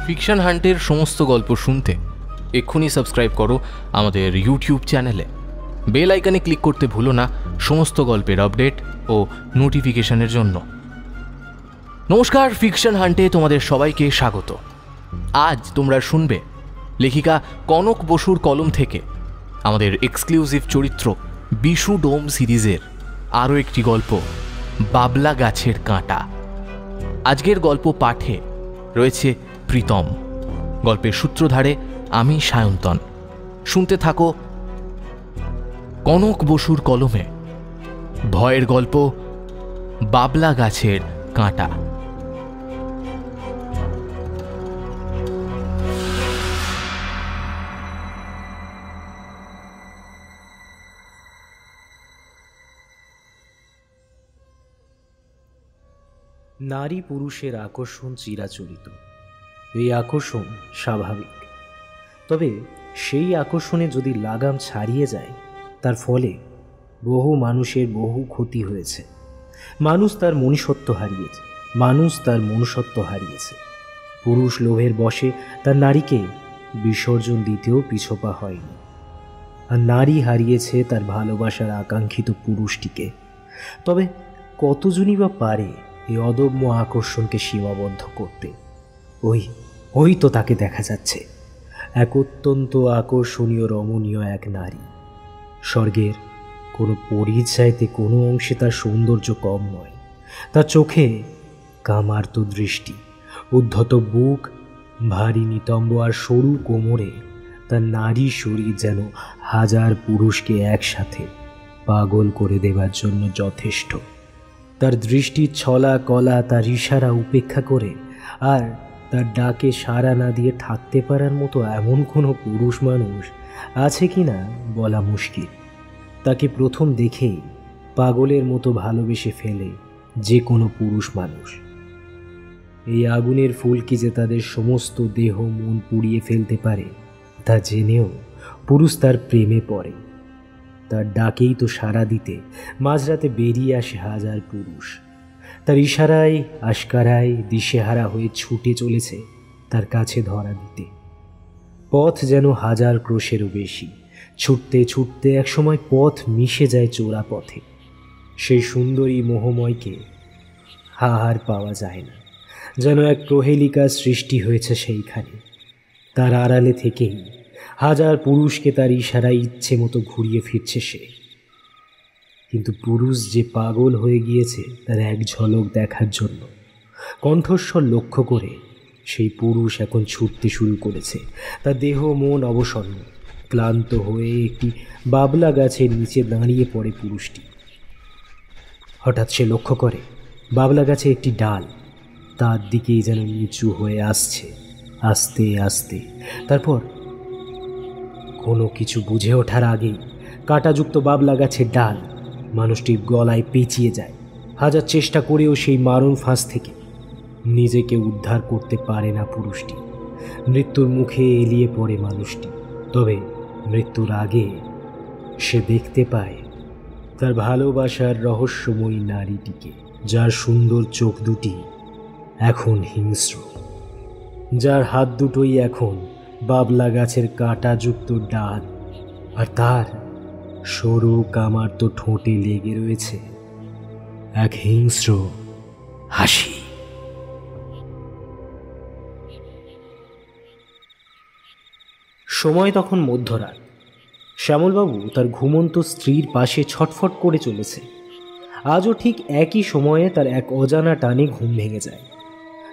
Fiction হান্টের সমস্ত গল্প শুনতে এক্ষুনি সাবস্ক্রাইব করো আমাদের ইউটিউব চ্যানেলে। বেল আইকনে ক্লিক করতে ভুলো না সমস্ত গল্পের আপডেট ও নোটিফিকেশনের জন্য। নমস্কার, ফিকশন হান্টে তোমাদের সবাইকে স্বাগত। আজ তোমরা শুনবে লেখিকা কনক বসুর কলম থেকে আমাদের এক্সক্লুসিভ চরিত্র বিশু ডোম সিরিজের আরও একটি গল্প, বাবলা গাছের কাঁটা। আজকের গল্প পাঠে রয়েছে প্রীতম, গল্পের সূত্রধারে আমি সায়ন্তন। শুনতে থাকো কনক বসুর কলমে ভয়ের গল্প, বাবলা গাছের কাঁটা। নারী পুরুষের আকর্ষণ চিরাচরিত। এই আকর্ষণ স্বাভাবিক, তবে সেই আকর্ষণে যদি লাগাম ছাড়িয়ে যায় তার ফলে বহু মানুষের বহু ক্ষতি হয়েছে। মানুষ তার মনুষ্যত্ব হারিয়েছে। পুরুষ লোভের বশে তার নারীকে বিসর্জন দিতেও পিছপা হয়নি, আর নারী হারিয়েছে তার ভালোবাসার আকাঙ্ক্ষিত পুরুষটিকে। তবে কতজনই বা পারে এই অদম্য আকর্ষণকে সীমাবদ্ধ করতে? ওই তো তাকে দেখা যাচ্ছে, এক অত্যন্ত আকর্ষণীয় রমণীয় এক নারী। স্বর্গের কোনো পরীর চাইতে কোনো অংশে তার সৌন্দর্য কম নয়। তার চোখে কামার্ত দৃষ্টি, উদ্ধত বুক, ভারী নিতম্ব আর সরু কোমরে তার নারী শরীর যেন হাজার পুরুষকে একসাথে পাগল করে দেবার জন্য যথেষ্ট। তার দৃষ্টির ছলা কলা, তার ইশারা উপেক্ষা করে আর তার ডাকে সাড়া না দিয়ে থাকতে পারার মতো এমন কোনো পুরুষ মানুষ আছে কি না বলা মুশকিল। তাকে প্রথম দেখেই পাগলের মতো ভালোবেসে ফেলে যে কোনো পুরুষ মানুষ। এই আগুনের ফুলকি যে তাদের সমস্ত দেহ মন পুড়িয়ে ফেলতে পারে তা জেনেও পুরুষ তার প্রেমে পড়ে। তার ডাকেই তো সাড়া দিতে মাঝরাতে বেরিয়ে আসে হাজার পুরুষ। তার ইশারায় আশকারায় দিশেহারা হয়ে ছুটে চলেছে তার কাছে ধরা দিতে। পথ যেন হাজার ক্রোশেরও বেশি। ছুটতে ছুটতে একসময় পথ মিশে যায় চোরা পথে। সেই সুন্দরী মোহময়কে হাহার পাওয়া যায় না, যেন এক প্রহেলিকার সৃষ্টি হয়েছে সেইখানে। তার আড়ালে থেকেই হাজার পুরুষকে তার ইশারায় ইচ্ছে মতো ঘুরিয়ে ফিরছে সে। কিন্তু পুরুষ যে পাগল হয়ে গিয়েছে তার এক ঝলক দেখার জন্য। কণ্ঠস্বর লক্ষ্য করে সেই পুরুষ এখন ছুটতে শুরু করেছে। তার দেহ মন অবসন্ন। ক্লান্ত হয়ে একটি বাবলা গাছের নিচে দাঁড়িয়ে পড়ে পুরুষটি। হঠাৎ সে লক্ষ্য করে বাবলা গাছে একটি ডাল তার দিকেই যেন নিচু হয়ে আসছে আস্তে আস্তে। তারপর কোনো কিছু বুঝে ওঠার আগেই কাঁটাযুক্ত বাবলা গাছের ডাল মানুষটির গলায় পেঁচিয়ে যায়। হাজার চেষ্টা করেও সেই মারণ ফাঁস থেকে নিজেকে উদ্ধার করতে পারে না পুরুষটি। মৃত্যুর মুখে এলিয়ে পড়ে মানুষটি। তবে মৃত্যুর আগে সে দেখতে পায় তার ভালোবাসার রহস্যময়ী নারীটিকে, যার সুন্দর চোখ দুটি এখন হিংস্র, যার হাত দুটোই এখন বাবলা গাছের কাঁটাযুক্ত ডাল, আর তার সরু কামার্ত ঠোঁটে লেগে রয়েছে এক হিংস্র হাসি। সময় তখন মধ্যরাত। শ্যামলবাবু তার ঘুমন্ত স্ত্রীর পাশে ছটফট করে চলেছে। আজও ঠিক একই সময়ে তার এক অজানা টানে ঘুম ভেঙে যায়।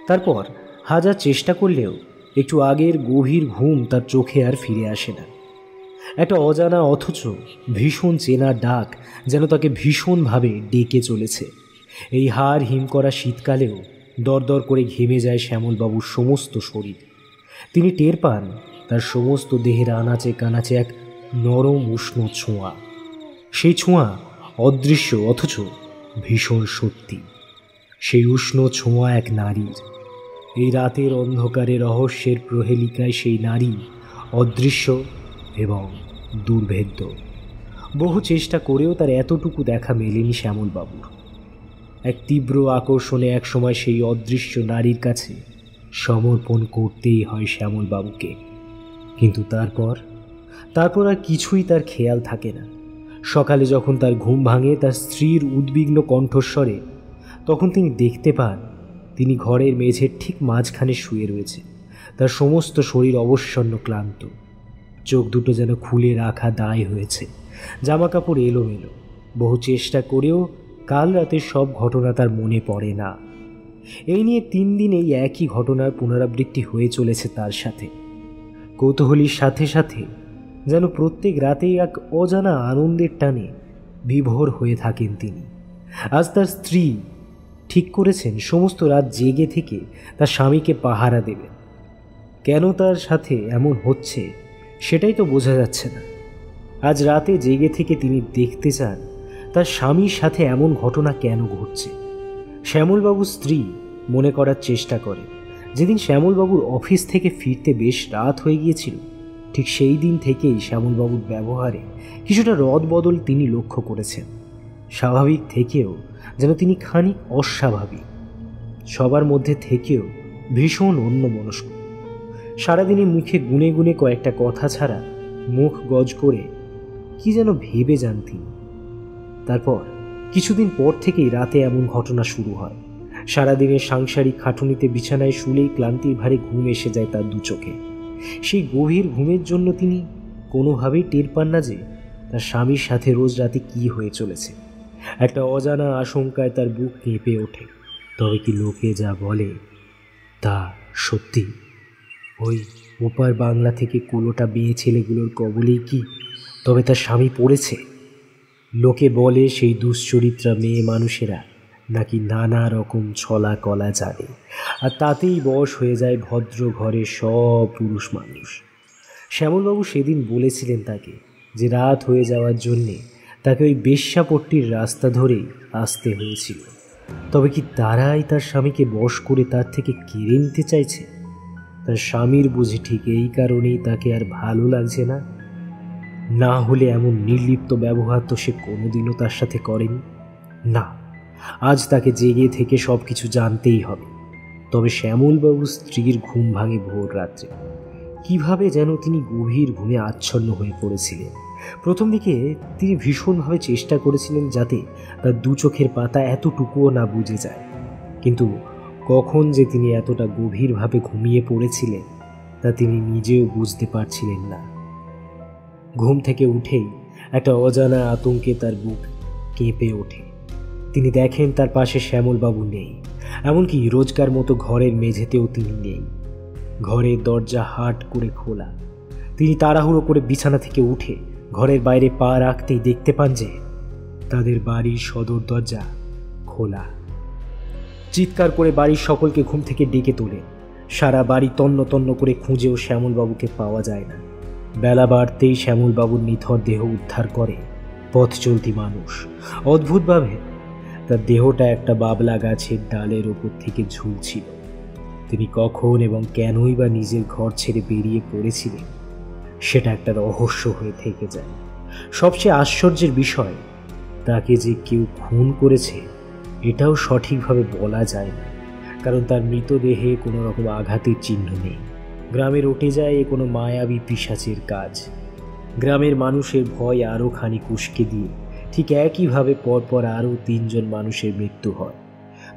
তারপর হাজার চেষ্টা করলেও একটু আগের গভীর ঘুম তার চোখে আর ফিরে আসে না। একটা অজানা অথচ ভীষণ চেনা ডাক যেন তাকে ভীষণভাবে ডেকে চলেছে। এই হাড় হিম করা শীতকালেও দরদর করে ঘেমে যায় শ্যামলবাবুর সমস্ত শরীর। তিনি টের পান তার সমস্ত দেহের আনাচে কানাচে এক নরম উষ্ণ ছোঁয়া। সেই ছোঁয়া অদৃশ্য অথচ ভীষণ সত্যি। সেই উষ্ণ ছোঁয়া এক নারীর। এই রাতের অন্ধকারে রহস্যের প্রহেলিকায় সেই নারী অদৃশ্য এবং দুর্ভেদ্য। বহু চেষ্টা করেও তার এতটুকু দেখা মেলেনি শ্যামলবাবুর। এক তীব্র আকর্ষণে একসময় সেই অদৃশ্য নারীর কাছে সমর্পণ করতেই হয় শ্যামলবাবুকে। কিন্তু তারপর আর কিছুই তার খেয়াল থাকে না। সকালে যখন তার ঘুম ভাঙে তার স্ত্রীর উদ্বিগ্ন কণ্ঠস্বরে, তখন তিনি দেখতে পান তিনি ঘরের মেঝের ঠিক মাঝখানে শুয়ে রয়েছে। তার সমস্ত শরীর অবসন্ন, ক্লান্ত, চোখ দুটো যেন খুলে রাখা দায় হয়েছে, জামা কাপড় এলোমেলো। বহু চেষ্টা করেও কাল রাতের সব ঘটনা তার মনে পড়ে না। এই নিয়ে 3 দিন এই একই ঘটনার পুনরাবৃত্তি হয়ে চলেছে তার সাথে। কৌতূহলীর সাথে সাথে যেন প্রত্যেক রাতেই এক অজানা আনন্দের টানে বিভোর হয়ে থাকেন তিনি। আজ তার স্ত্রী ঠিক করেছেন সমস্ত রাত জেগে থেকে তার স্বামীকে পাহারা দেবেন। কেন তার সাথে এমন হচ্ছে সেটাই তো বোঝা যাচ্ছে না। আজ রাতে জেগে থেকে তিনি দেখতে চান তার স্বামীর সাথে এমন ঘটনা কেন ঘটছে। শ্যামলবাবুর স্ত্রী মনে করার চেষ্টা করে যেদিন শ্যামলবাবুর অফিস থেকে ফিরতে বেশ রাত হয়ে গিয়েছিল, ঠিক সেই দিন থেকেই শ্যামলবাবুর ব্যবহারে কিছুটা রদবদল তিনি লক্ষ্য করেছেন। স্বাভাবিক থেকেও যেন তিনি খানিক অস্বাভাবিক, সবার মধ্যে থেকেও ভীষণ অন্যমনস্ক। সারাদিনে মুখে গুনে গুনে কয়েকটা কথা ছাড়া মুখ গজ করে কি যেন ভেবে যান তিনি। তারপর কিছুদিন পর থেকেই রাতে এমন ঘটনা শুরু হয়। সারাদিনের সাংসারিক খাটুনিতে বিছানায় শুলেই ক্লান্তির ভারে ঘুম এসে যায় তার দু চোখে। সেই গভীর ঘুমের জন্য তিনি কোনোভাবেই টের পান না যে তার স্বামীর সাথে রোজ রাতে কি হয়ে চলেছে। একটা অজানা আশঙ্কায় তার বুক কেঁপে ওঠে। তবে কি লোকে যা বলে তা সত্যি? ওই ওপার বাংলা থেকে কুলোটা মেয়ে ছেলেগুলোর কবলেই কি তবে তার স্বামী পড়েছে? লোকে বলে সেই দুশ্চরিত্রা মেয়ে মানুষেরা নাকি নানা রকম ছলা কলা জানে, আর তাতেই বশ হয়ে যায় ভদ্র ঘরের সব পুরুষ মানুষ। শ্যামলবাবু সেদিন বলেছিলেন তাকে যে রাত হয়ে যাওয়ার জন্যে তাকে ওই বেশ্যাপট্টির রাস্তা ধরেই আসতে হয়েছিল। তবে কি তারাই তার স্বামীকে বশ করে তার থেকে কেড়ে নিতে চাইছে? তার স্বামীর বুঝি ঠিক এই কারণেই তাকে আর ভালো লাগছে না? না হলে এমন নির্লিপ্ত ব্যবহার তো সে কোনোদিনও তার সাথে করেনি। না, আজ তাকে জেগে থেকে সব কিছু জানতেই হবে। তবে শ্যামলবাবুর স্ত্রীর ঘুম ভাঙে ভোর রাত্রে। কিভাবে যেন তিনি গভীর ঘুমে আচ্ছন্ন হয়ে পড়েছিলেন। প্রথম দিকে তিনি ভীষণভাবে চেষ্টা করেছিলেন যাতে তার দু চোখের পাতা এতটুকুও না বুজে যায়, কিন্তু কখন যে তিনি এতটা গভীরভাবে ঘুমিয়ে পড়েছিলেন তা তিনি নিজেও বুঝতে পারছিলেন না। ঘুম থেকে উঠেই একটা অজানা আতঙ্কে তার বুক কেঁপে ওঠে। তিনি দেখেন তার পাশে শ্যামলবাবু নেই, এমনকি রোজকার মতো ঘরের মেঝেতেও তিনি নেই। ঘরের দরজা হাট করে খোলা। তিনি তাড়াহুড়ো করে বিছানা থেকে উঠে ঘরের বাইরে পা রাখতেই দেখতে পান যে তাদের বাড়ির সদর দরজা খোলা। চিৎকার করে বাড়ির সকলকে ঘুম থেকে ডেকে তোলে। সারা বাড়ি তন্ন তন্ন করে খুঁজেও শ্যামলবাবুকে পাওয়া যায় না। বেলা বাড়তেই শ্যামলবাবুর নিথর দেহ উদ্ধার করে পথ চলতি মানুষ। অদ্ভুতভাবে তার দেহটা একটা বাবলা গাছের ডালের ওপর থেকে ঝুলছিল। তিনি কখন এবং কেনই বা নিজের ঘর ছেড়ে বেরিয়ে পড়েছিলেন সেটা একটা রহস্য হয়ে থেকে যায়। সবচেয়ে আশ্চর্যের বিষয়, তাকে যে কেউ খুন করেছে এটাও সঠিকভাবে বলা যায় না, কারণ তার মৃতদেহে কোনো রকম আঘাতের চিহ্ন নেই। গ্রামে রটে যায় এ কোনো মায়াবী পিশাচের কাজ। গ্রামের মানুষের ভয় আরও খানিক উস্কে দিয়ে ঠিক একইভাবে পরপর আরও 3 জন মানুষের মৃত্যু হয়।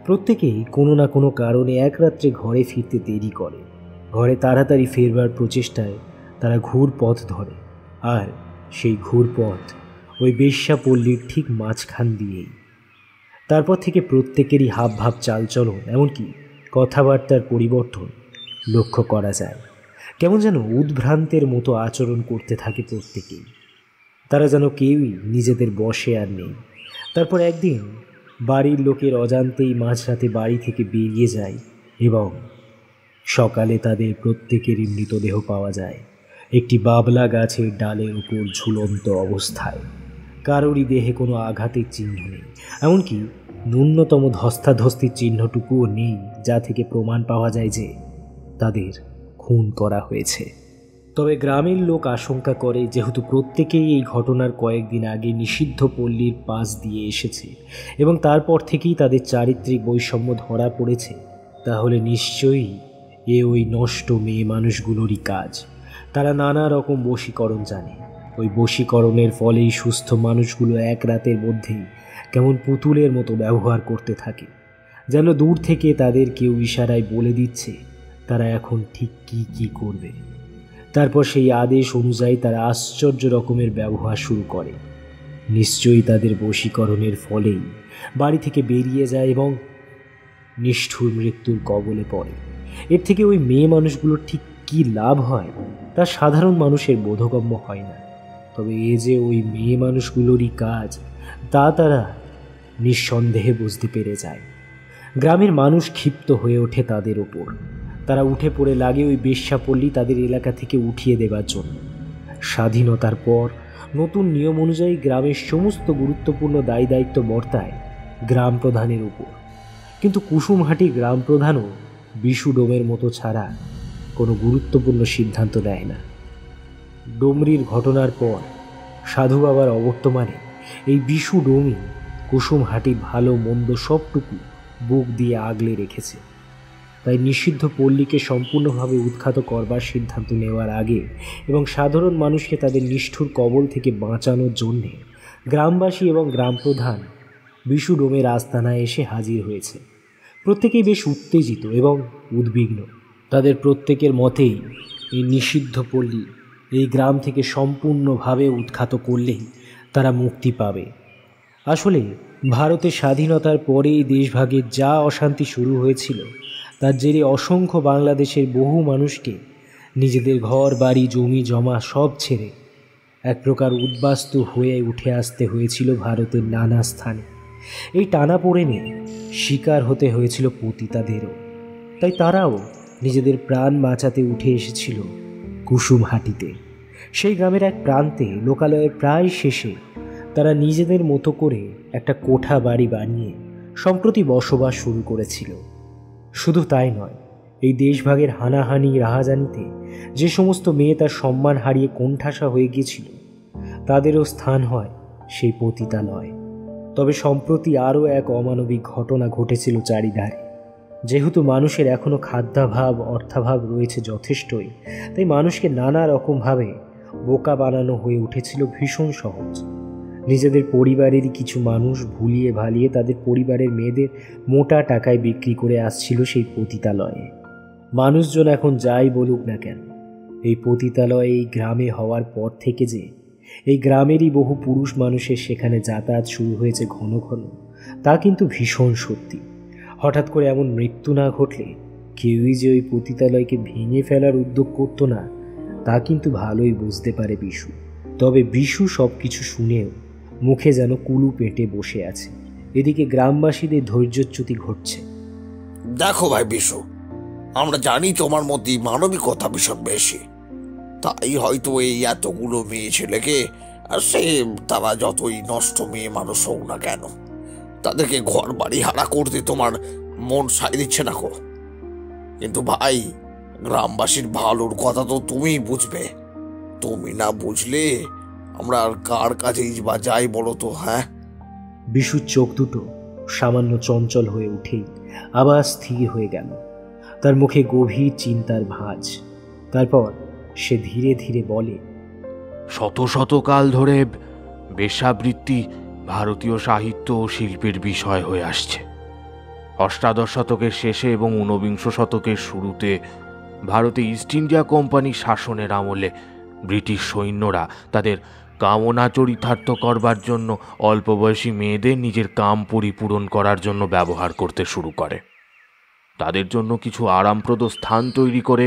প্রত্যেকেই কোনো না কোনো কারণে এক রাত্রে ঘরে ফিরতে দেরি করে। ঘরে তাড়াতাড়ি ফেরবার প্রচেষ্টায় তারা ঘুরপথ ধরে, আর সেই ঘুরপথ ওই বেশ্যাপল্লীর ঠিক মাঝখান দিয়েই। তারপর থেকে প্রত্যেকেরই হাবভাব, চালচলন, এমনকি কথাবার্তার পরিবর্তন লক্ষ্য করা যায়। কেমন যেন উদ্ভ্রান্তের মতো আচরণ করতে থাকে প্রত্যেকেই। তারা যেন কেউই নিজেদের বশে আর নেই। তারপর একদিন বাড়ির লোকের অজান্তেই মাঝরাতে বাড়ি থেকে বেরিয়ে যায় এবং সকালে তাদের প্রত্যেকেরই মৃতদেহ পাওয়া যায় একটি বাবলা গাছের ডালের উপর ঝুলন্ত অবস্থায়। কারোরই দেহে কোনো আঘাতের চিহ্ন নেই, এমনকি ন্যূনতম ধস্তাধস্তির চিহ্নটুকুও নেই যা থেকে প্রমাণ পাওয়া যায় যে তাদের খুন করা হয়েছে। তবে গ্রামের লোক আশঙ্কা করে যেহেতু প্রত্যেকেই এই ঘটনার কয়েকদিন আগে নিষিদ্ধ পল্লীর পাশ দিয়ে এসেছে এবং তারপর থেকেই তাদের চারিত্রিক বৈষম্য ধরা পড়েছে, তাহলে নিশ্চয়ই ওই নষ্ট মেয়ে মানুষগুলোরই কাজ। তারা নানা রকম বশীকরণ জানে। ওই বশীকরণের ফলেই সুস্থ মানুষগুলো এক রাতের মধ্যেই কেমন পুতুলের মতো ব্যবহার করতে থাকে, যেন দূর থেকে তাদের কেউ ইশারায় বলে দিচ্ছে তারা এখন ঠিক কি কি করবে। তারপর সেই আদেশ অনুযায়ী তারা আশ্চর্য রকমের ব্যবহার শুরু করে। নিশ্চয়ই তাদের বশীকরণের ফলেই বাড়ি থেকে বেরিয়ে যায় এবং নিষ্ঠুর মৃত্যুর কবলে পড়ে। এর থেকে ওই মেয়ে মানুষগুলোর ঠিক কি লাভ হয় তা সাধারণ মানুষের বোধগম্য হয় না। তবে যে ওই মেয়ে মানুষগুলোরই কাজ তা তারা নিঃসন্দেহে বুঝতে পেরে যায়। গ্রামের মানুষ ক্ষিপ্ত হয়ে ওঠে তাদের ওপর। তারা উঠে পড়ে লাগে ওই বেশ্যাপল্লী তাদের এলাকা থেকে উঠিয়ে দেবার জন্য। স্বাধীনতার পর নতুন নিয়ম অনুযায়ী গ্রামের সমস্ত গুরুত্বপূর্ণ দায় দায়িত্ব বর্তায় গ্রাম প্রধানের উপর। কিন্তু কুসুমহাটি গ্রাম প্রধানও বিশু ডোমের মতো ছাড়া কোনো গুরুত্বপূর্ণ সিদ্ধান্ত নেয় না। ডোমরির ঘটনার পর সাধু বাবার অবর্তমানে এই বিশু ডোমই কুসুমহাটির ভালো মন্দ সবটুকু বুক দিয়ে আগলে রেখেছে। তাই নিষিদ্ধ পল্লীকে সম্পূর্ণভাবে উৎখাত করবার সিদ্ধান্ত নেওয়ার আগে এবং সাধারণ মানুষকে তাদের নিষ্ঠুর কবল থেকে বাঁচানোর জন্যে গ্রামবাসী এবং গ্রাম প্রধান বিশু ডোমের আস্তানায় এসে হাজির হয়েছে। প্রত্যেকেই বেশ উত্তেজিত এবং উদ্বিগ্ন। তাদের প্রত্যেকের মতেই এই নিষিদ্ধ পল্লী এই গ্রাম থেকে সম্পূর্ণভাবে উৎখাত করলেই তারা মুক্তি পাবে। আসলে ভারতের স্বাধীনতার পরেই দেশভাগের যা অশান্তি শুরু হয়েছিল তার জেরে অসংখ্য বাংলাদেশের বহু মানুষকে নিজেদের ঘর বাড়ি জমি জমা সব ছেড়ে এক প্রকার উদ্বাস্তু হয়ে উঠে আসতে হয়েছিল ভারতের নানা স্থানে। এই টানাপোড়েনে শিকার হতে হয়েছিল পতিতাদেরও। তাই তারাও নিজেদের প্রাণ বাঁচাতে উঠে এসেছিল কুসুমহাটিতে। সেই গ্রামের এক প্রান্তে লোকালয়ের প্রায় শেষে তারা নিজেদের মতো করে একটা কোঠা বাড়ি বানিয়ে সম্প্রতি বসবাস শুরু করেছিল। শুধু তাই নয়, এই দেশভাগের হানাহানি রাহাজানিতে যে সমস্ত মেয়ে তার সম্মান হারিয়ে কোণঠাসা হয়ে গিয়েছিল তাদেরও স্থান হয় সেই পতিতালয়। তবে সম্প্রতি আরও এক অমানবিক ঘটনা ঘটেছিল চারিধারে। যেহেতু মানুষের এখনও খাদ্যাভাব অর্থাভাব রয়েছে যথেষ্টই, তাই মানুষকে নানা রকমভাবে বোকা বানানো হয়ে উঠেছিল ভীষণ সহজ। নিজেদের পরিবারেরই কিছু মানুষ ভুলিয়ে ভালিয়ে তাদের পরিবারের মেয়েদের মোটা টাকায় বিক্রি করে আসছিল সেই পতিতালয়ে। মানুষজন এখন যাই বলুক না কেন, এই পতিতালয় এই গ্রামে হওয়ার পর থেকে যে এই গ্রামেরই বহু পুরুষ মানুষের সেখানে যাতায়াত শুরু হয়েছে ঘন ঘন, তা কিন্তু ভীষণ সত্যি। হঠাৎ করে এমন মৃত্যু না ঘটলে কেউই যে ওই পতিতালয়কে ভেঙে ফেলার উদ্যোগ করতো না তা কিন্তু ভালোই বুঝতে পারে বিশু। তবে বিশু সব কিছু শুনেও মুখে যেন কুলু পেটে বসে আছে। এদিকে গ্রামবাসীদের ধৈর্যচ্যুতি ঘটছে। দেখো ভাই বিশু, আমরা জানি তোমার মধ্যে মানবিকতা ভীষণ বেশি, তাই হয়তো এই এতগুলো মেয়ে ছেলেকে আর সে তারা যতই নষ্ট মেয়ে মানুষ হোক না কেন তাদেরকে ঘর বাড়ি হারা করতে তোমার মন সাই দিচ্ছে না গো। কিন্তু ভাই, গ্রামবাসীর ভালোর কথা তো তুমিই বুঝবে। তুমি না বুঝলে আমরা আর কার কাছেই বা যাই বলো তো? হ্যাঁ, বিশুর চোখ দুটো সামান্য চঞ্চল হয়ে উঠেই আবার স্থির হয়ে গেল। তার মুখে গভীর চিন্তার ভাঁজ। তারপর সে ধীরে ধীরে বলে, শত শত কাল ধরে বেশ্যাবৃত্তি ভারতীয় সাহিত্য ও শিল্পের বিষয় হয়ে আসছে। অষ্টাদশ শতকের শেষে এবং ঊনবিংশ শতকের শুরুতে ভারতে ইস্ট ইন্ডিয়া কোম্পানির শাসনের আমলে ব্রিটিশ সৈন্যরা তাদের কামনা চরিতার্থ করবার জন্য অল্প বয়সী মেয়েদের নিজের কাম পরিপূরণ করার জন্য ব্যবহার করতে শুরু করে। তাদের জন্য কিছু আরামপ্রদ স্থান তৈরি করে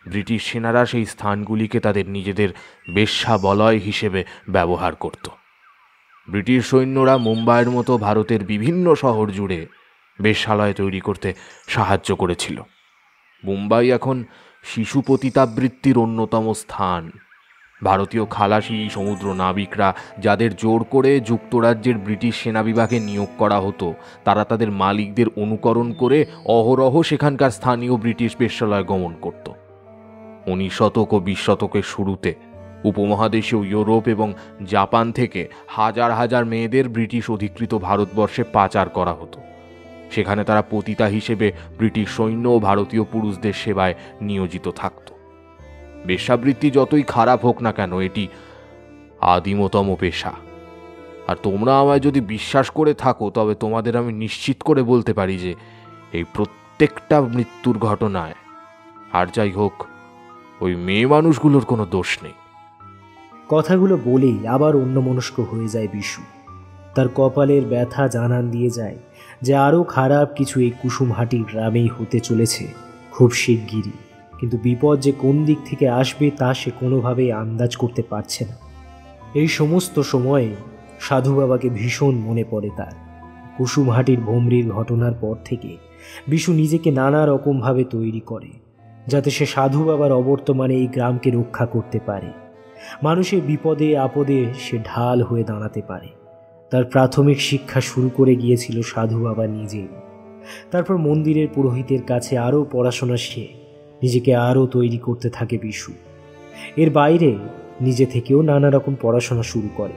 ব্রিটিশ সেনারা সেই স্থানগুলিকে তাদের নিজেদের বেশ্যাবলয় হিসেবে ব্যবহার করত। ব্রিটিশ সৈন্যরা মুম্বাইয়ের মতো ভারতের বিভিন্ন শহর জুড়ে বেশ্যালয় তৈরি করতে সাহায্য করেছিল। মুম্বাই এখন শিশু পতিতাবৃত্তির অন্যতম স্থান। ভারতীয় খালাসি সমুদ্র নাবিকরা যাদের জোর করে যুক্তরাজ্যের ব্রিটিশ সেনা বিভাগে নিয়োগ করা হতো, তারা তাদের মালিকদের অনুকরণ করে অহরহ সেখানকার স্থানীয় ব্রিটিশ বেশ্যালয় গমন করত। 19 শতক ও 20 শতকের শুরুতে উপমহাদেশীয় ইউরোপ এবং জাপান থেকে হাজার হাজার মেয়েদের ব্রিটিশ অধিকৃত ভারতবর্ষে পাচার করা হতো। সেখানে তারা পতিতা হিসেবে ব্রিটিশ সৈন্য ও ভারতীয় পুরুষদের সেবায় নিয়োজিত থাকত। বেশ্যাবৃত্তি যতই খারাপ হোক না কেন, এটি আদিমতম পেশা। আর তোমরা আমায় যদি বিশ্বাস করে থাকো, তবে তোমাদের আমি নিশ্চিত করে বলতে পারি যে এই প্রত্যেকটা মৃত্যুর ঘটনায়, আর যাই হোক, ওই মেয়ে মানুষগুলোর কোনো দোষ নেই। কথাগুলো বলেই আবার অন্যমনস্ক হয়ে যায় বিশু। তার কপালের ব্যথা জানান দিয়ে যায় যে আরও খারাপ কিছু এই কুসুমহাটির গ্রামেই হতে চলেছে খুব শিগগিরই। কিন্তু বিপদ যে কোন দিক থেকে আসবে তা সে কোনোভাবেই আন্দাজ করতে পারছে না। এই সমস্ত সময়ে সাধু বাবাকে ভীষণ মনে পড়ে তার। কুসুমহাটির ভমরির ঘটনার পর থেকে বিশু নিজেকে নানা রকমভাবে তৈরি করে, যাতে সে সাধু বাবার অবর্তমানে এই গ্রামকে রক্ষা করতে পারে। মানুষের বিপদে আপদে সে ঢাল হয়ে দাঁড়াতে পারে। তার প্রাথমিক শিক্ষা শুরু করে গিয়েছিল সাধু বাবা নিজেই। তারপর মন্দিরের পুরোহিতের কাছে আরও পড়াশোনা শিখে নিজেকে আরও তৈরি করতে থাকে বিশু। এর বাইরে নিজে থেকেও নানা রকম পড়াশোনা শুরু করে।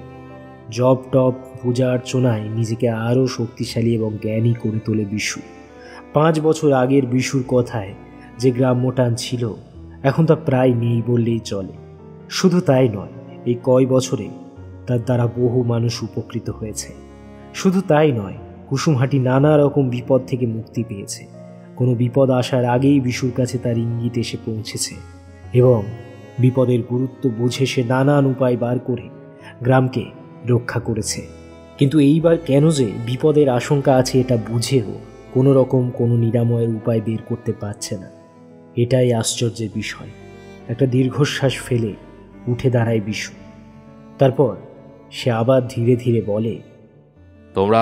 জপ টপ পূজা অর্চনায় নিজেকে আরও শক্তিশালী এবং জ্ঞানী করে তোলে বিশু। 5 বছর আগের বিশুর কথায় যে গ্রাম্যটান ছিল, এখন তা প্রায় নেই বললেই চলে। শুধু তাই নয়, এই কয় বছরে তার দ্বারা বহু মানুষ উপকৃত হয়েছে। শুধু তাই নয়, কুসুমহাটি নানা রকম বিপদ থেকে মুক্তি পেয়েছে। কোনো বিপদ আসার আগেই বিশুর কাছে তার ইঙ্গিত এসে পৌঁছেছে এবং বিপদের গুরুত্ব বুঝে সে নানান উপায় বার করে গ্রামকে রক্ষা করেছে। কিন্তু এইবার কেন যে বিপদের আশঙ্কা আছে এটা বুঝেও কোনো রকম কোনো নিরাময়ের উপায় বের করতে পারছে না, এটাই আশ্চর্যের বিষয়। একটা দীর্ঘশ্বাস ফেলে উঠে দাঁড়ায় বিশু। তারপর সে আবার ধীরে ধীরে বলে, তোমরা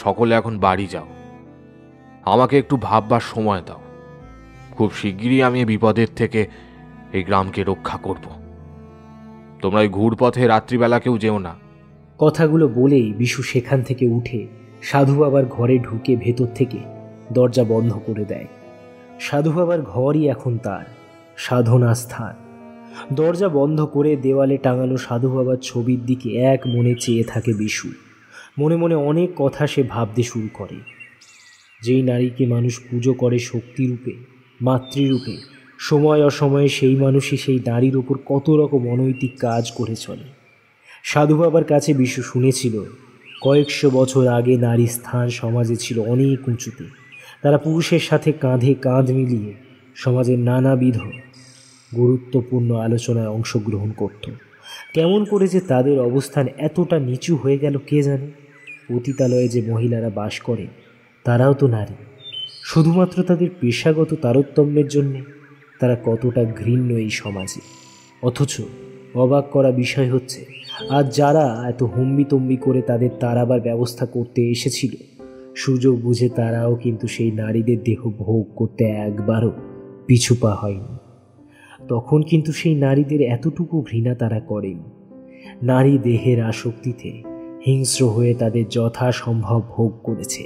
সকলে এখন বাড়ি যাও, আমাকে একটু ভাববার সময় দাও। খুব শিগগিরই আমি এই বিপদের থেকে এই গ্রামকে রক্ষা করব। তোমরা এই ঘুরপথে রাত্রিবেলা কেউ যেও না। কথাগুলো বলেই বিশু সেখান থেকে উঠে সাধু বাবার ঘরে ঢুকে ভেতর থেকে দরজা বন্ধ করে দেয়। সাধু বাবার ঘরই এখন তার সাধনা স্থান। দরজা বন্ধ করে দেওয়ালে টাঙানো সাধু বাবার ছবির দিকে এক মনে চেয়ে থাকে বিশু। মনে মনে অনেক কথা সে ভাবতে শুরু করে। যেই নারীকে মানুষ পুজো করে শক্তিরূপে, মাতৃরূপে, সময় অসময়ে সেই মানুষই সেই নারীর ওপর কত রকম অনৈতিক কাজ করে চলে। সাধু বাবার কাছে বিশু শুনেছিল, কয়েকশো বছর আগে নারীর স্থান সমাজে ছিল অনেক উঁচুতে। তারা পুরুষের সাথে কাঁধে কাঁধ মিলিয়ে সমাজের নানাবিধ গুরুত্বপূর্ণ আলোচনায় অংশগ্রহণ করত। কেমন করে যে তাদের অবস্থান এতটা নিচু হয়ে গেল কে জানে। পতিতালয়ে যে মহিলারা বাস করে তারাও তো নারী। শুধুমাত্র তাদের পেশাগত তারতম্যের জন্যে তারা কতটা ঘৃণ্য এই সমাজে। অথচ অবাক করা বিষয় হচ্ছে, আজ যারা এত হম্বিতম্বি করে তাদের তাড়াবার ব্যবস্থা করতে এসেছিল, সুযোগ বুঝে তারাও কিন্তু সেই নারীদের দেহ ভোগ করতে একবারও পিছু পা হয়নি। তখন কিন্তু সেই নারীদের এতটুকু ঘৃণা তারা করেনি। নারী দেহের আসক্তিতে হিংস্র হয়ে তাদের যথাসম্ভব ভোগ করেছে।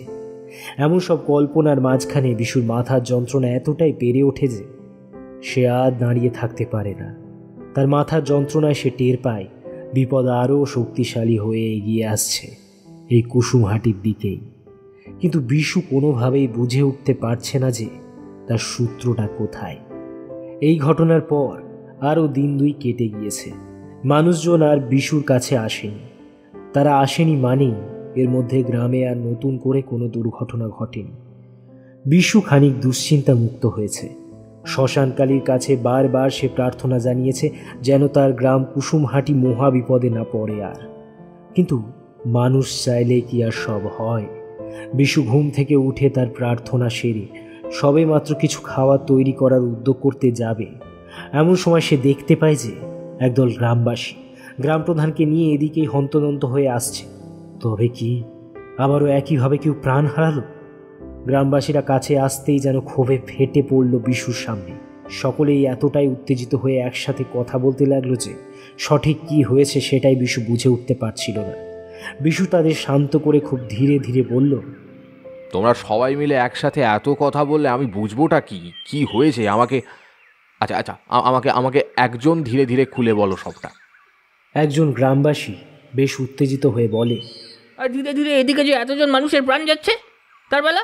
এমন সব কল্পনার মাঝখানে বিশুর মাথার যন্ত্রণা এতটাই বেড়ে ওঠে যে সে আর দাঁড়িয়ে থাকতে পারে না। তার মাথার যন্ত্রণায় সে টের পায় বিপদ আরও শক্তিশালী হয়ে এগিয়ে আসছে এই কুসুমহাটির দিকেই। কিন্তু বিশু কোনোভাবেই বুঝে উঠতে পারছে না যে তার সূত্রটা কোথায়। এই ঘটনার পর আরও দিন 2 কেটে গিয়েছে। মানুষজন আর বিশুর কাছে আসেনি। তারা আসেনি মানেই এর মধ্যে গ্রামে আর নতুন করে কোনো দুর্ঘটনা ঘটেনি। বিশু খানিক দুশ্চিন্তা মুক্ত হয়েছে। শ্মশানকালীর কাছে বারবার সে প্রার্থনা জানিয়েছে যেন তার গ্রাম কুসুমহাটি মহা বিপদে না পড়ে আর। কিন্তু মানুষ চাইলে কি আর সব হয়? বিশু ঘুম থেকে উঠে তার প্রার্থনা সেরে সবে মাত্র কিছু খাবার তৈরি করার উদ্যোগ করতে যাবে, এমন সময় সে দেখতে পায় যে একদল গ্রামবাসী গ্রাম প্রধানকে নিয়ে এদিকেই হন্তদন্ত হয়ে আসছে। তবে কি আবারও একইভাবে কেউ প্রাণ হারালো? গ্রামবাসীরা কাছে আসতেই যেন ক্ষোভে ফেটে পড়ল বিশুর সামনে। সকলেই এতটাই উত্তেজিত হয়ে একসাথে কথা বলতে লাগলো যে সঠিক কি হয়েছে সেটাই বিশু বুঝে উঠতে পারছিল না। বিশু তাদের শান্ত করে খুব ধীরে ধীরে বলল, তোমরা সবাই মিলে একসাথে এত কথা বললে আমি বুঝবোটা কি হয়েছে? আমাকে আচ্ছা আমাকে একজন ধীরে ধীরে খুলে বলো সবটা। একজন গ্রামবাসী বেশ উত্তেজিত হয়ে বলে, আর ধীরে ধীরে এদিকে যে এতজন মানুষের প্রাণ যাচ্ছে তার বেলা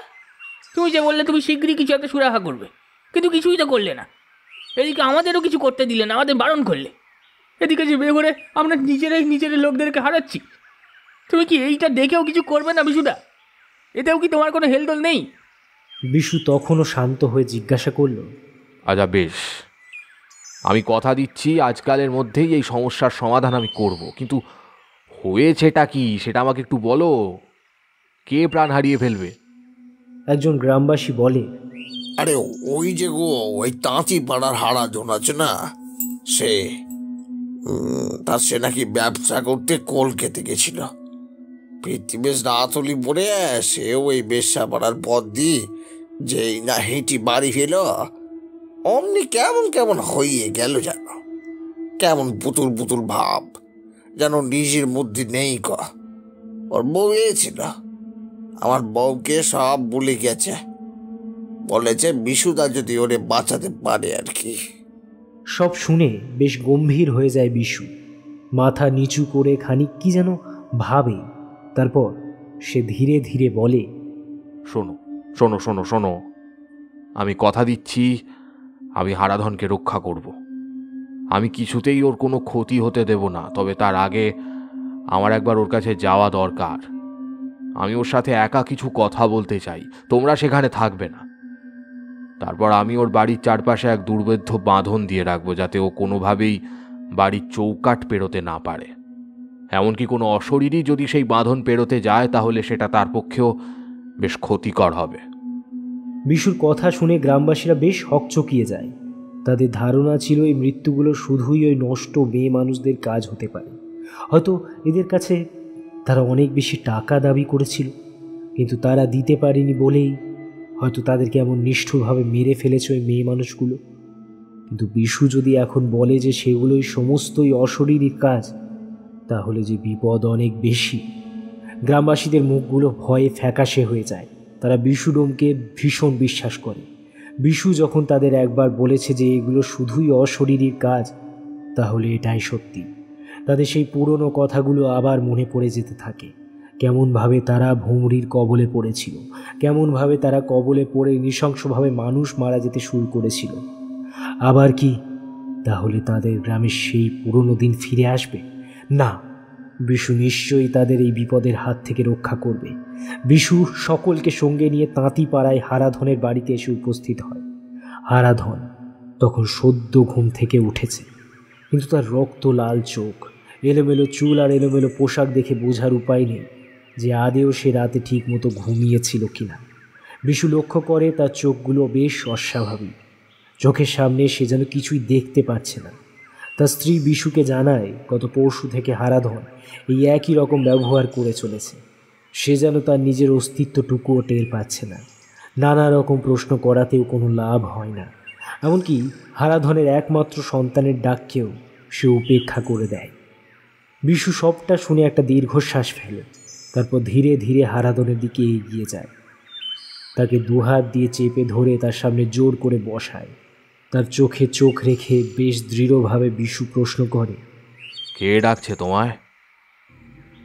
তুমি যে বললে তুমি শীঘ্রই কিছু একটা সুরাহা করবে, কিন্তু কিছুই তো করলে না। এদিকে আমাদেরও কিছু করতে দিলে না, আমাদের বারণ করলে। এদিকে যে বেঘরে আমরা নিজেরাই লোকদেরকে হারাচ্ছি। তুমি কি এইটা দেখেও কিছু করবে না বিশুদা? এতেও কি তোমার কোনো হেলদোল নেই? বিশু তখনও শান্ত হয়ে জিজ্ঞাসা করল, আচ্ছা বেশ, আমি কথা দিচ্ছি আজকালের মধ্যেই এই সমস্যার সমাধান আমি করব, কিন্তু হয়েছেটা কি সেটা আমাকে একটু বলো। কে প্রাণ হারিয়ে ফেলবে? একজন গ্রামবাসী বলে, আরে ওই যে গো, ওই তাঁতি পাড়ার হারাধন আছে না, সে তার সে নাকি ব্যবসা করতে কলকাতা গেছিল। বেশ রাতলি পড়ে সেও ওই বেশ্যা পাড়ার পথ দিয়ে যেই না হেঁটি বাড়ি ফেল, অমনি কেমন কেমন হইয়ে গেল, যেন কেমন পুতুল পুতুল ভাব, যেন নিজের মধ্যে নেই। ওর বউ এসেছিল, আমার বউকে সব বলে গেছে, বলেছে বিশুদা যদি ওরে বাঁচাতে পারে আর কি। সব শুনে বেশ গম্ভীর হয়ে যায় বিশু। মাথা নিচু করে খানিক কি যেন ভাবে, তারপর সে ধীরে ধীরে বলে, শোনো শোনো শোনো শোনো, আমি কথা দিচ্ছি আমি হারাধনকে রক্ষা করব। আমি কিছুতেই ওর কোনো ক্ষতি হতে দেব না, তবে তার আগে আমার একবার ওর কাছে যাওয়া দরকার। আমি ওর সাথে একা কিছু কথা বলতে চাই, তোমরা সেখানে থাকবে না। তারপর আমি ওর বাড়ির চারপাশে এক দুর্ভেদ্য বাঁধন দিয়ে রাখবো, যাতে ও কোনোভাবেই বাড়ির চৌকাঠ পেরোতে না পারে। এমনকি কোনো অশরীরই যদি সেই বাঁধন পেরোতে যায় তাহলে সেটা তার পক্ষেও বেশ ক্ষতিকর হবে। বিশুর কথা শুনে গ্রামবাসীরা বেশ হকচকিয়ে যায়। তাদের ধারণা ছিল এই মৃত্যুগুলো শুধুই ওই নষ্ট মেয়ে মানুষদের কাজ হতে পারে। হয়তো এদের কাছে তারা অনেক বেশি টাকা দাবি করেছিল, কিন্তু তারা দিতে পারেনি বলেই হয়তো তাদেরকে এমন নিষ্ঠুরভাবে মেরে ফেলেছে ওই মেয়ে মানুষগুলো। কিন্তু বিশু যদি এখন বলে যে সেগুলোই সমস্তই অশরীরী কাজ, তাহলে যে বিপদ অনেক বেশি। গ্রামবাসীদের মুখগুলো ভয়ে ফ্যাকাশে হয়ে যায়। তারা বিশুডোমকে ভীষণ বিশ্বাস করে। বিশু যখন তাদের একবার বলেছে যে এগুলো শুধুই অশরীরী কাজ, তাহলে এটাই সত্যি। তাদের সেই পুরনো কথাগুলো আবার মনে পড়ে যেতে থাকে। কেমনভাবে তারা ভুমরির কবলে পড়েছিল, কেমনভাবে তারা কবলে পড়ে নৃশংসভাবে মানুষ মারা যেতে শুরু করেছিল। আবার কি তাহলে তাদের গ্রামের সেই পুরনো দিন ফিরে আসবে? না, বিশু নিশ্চয়ই তাদের এই বিপদের হাত থেকে রক্ষা করবে। বিশু সকলকে সঙ্গে নিয়ে তাঁতিপাড়ায় হারাধনের বাড়িতে এসে উপস্থিত হয়। হারাধন তখন সদ্য ঘুম থেকে উঠেছে, কিন্তু তার রক্ত লাল চোখ, এলোমেলো চুল আর এলোমেলো পোশাক দেখে বোঝার উপায় নেই যে আদেও সে রাতে ঠিক মতো ঘুমিয়েছিল কিনা। বিশু লক্ষ্য করে তার চোখগুলো বেশ অস্বাভাবিক। চোখের সামনে সে যেন কিছুই দেখতে পাচ্ছে না। তার স্ত্রী বিশুকে জানায় গত পরশু থেকে হারাধন এই একই রকম ব্যবহার করে চলেছে। সে যেন তার নিজের অস্তিত্বটুকুও টের পাচ্ছে না। নানা রকম প্রশ্ন করাতেও কোনো লাভ হয় না। এমনকি হারাধনের একমাত্র সন্তানের ডাককেও সে উপেক্ষা করে দেয়। বিশু সবটা শুনে একটা দীর্ঘশ্বাস ফেলে, তারপর ধীরে ধীরে হারাধনের দিকে এগিয়ে যায়। তাকে দুহাত দিয়ে চেপে ধরে তার সামনে জোর করে বসায়। তার চোখে চোখ রেখে বেশ দৃঢ়ভাবে বিশু প্রশ্ন করে, কে ডাকছে তোমায়?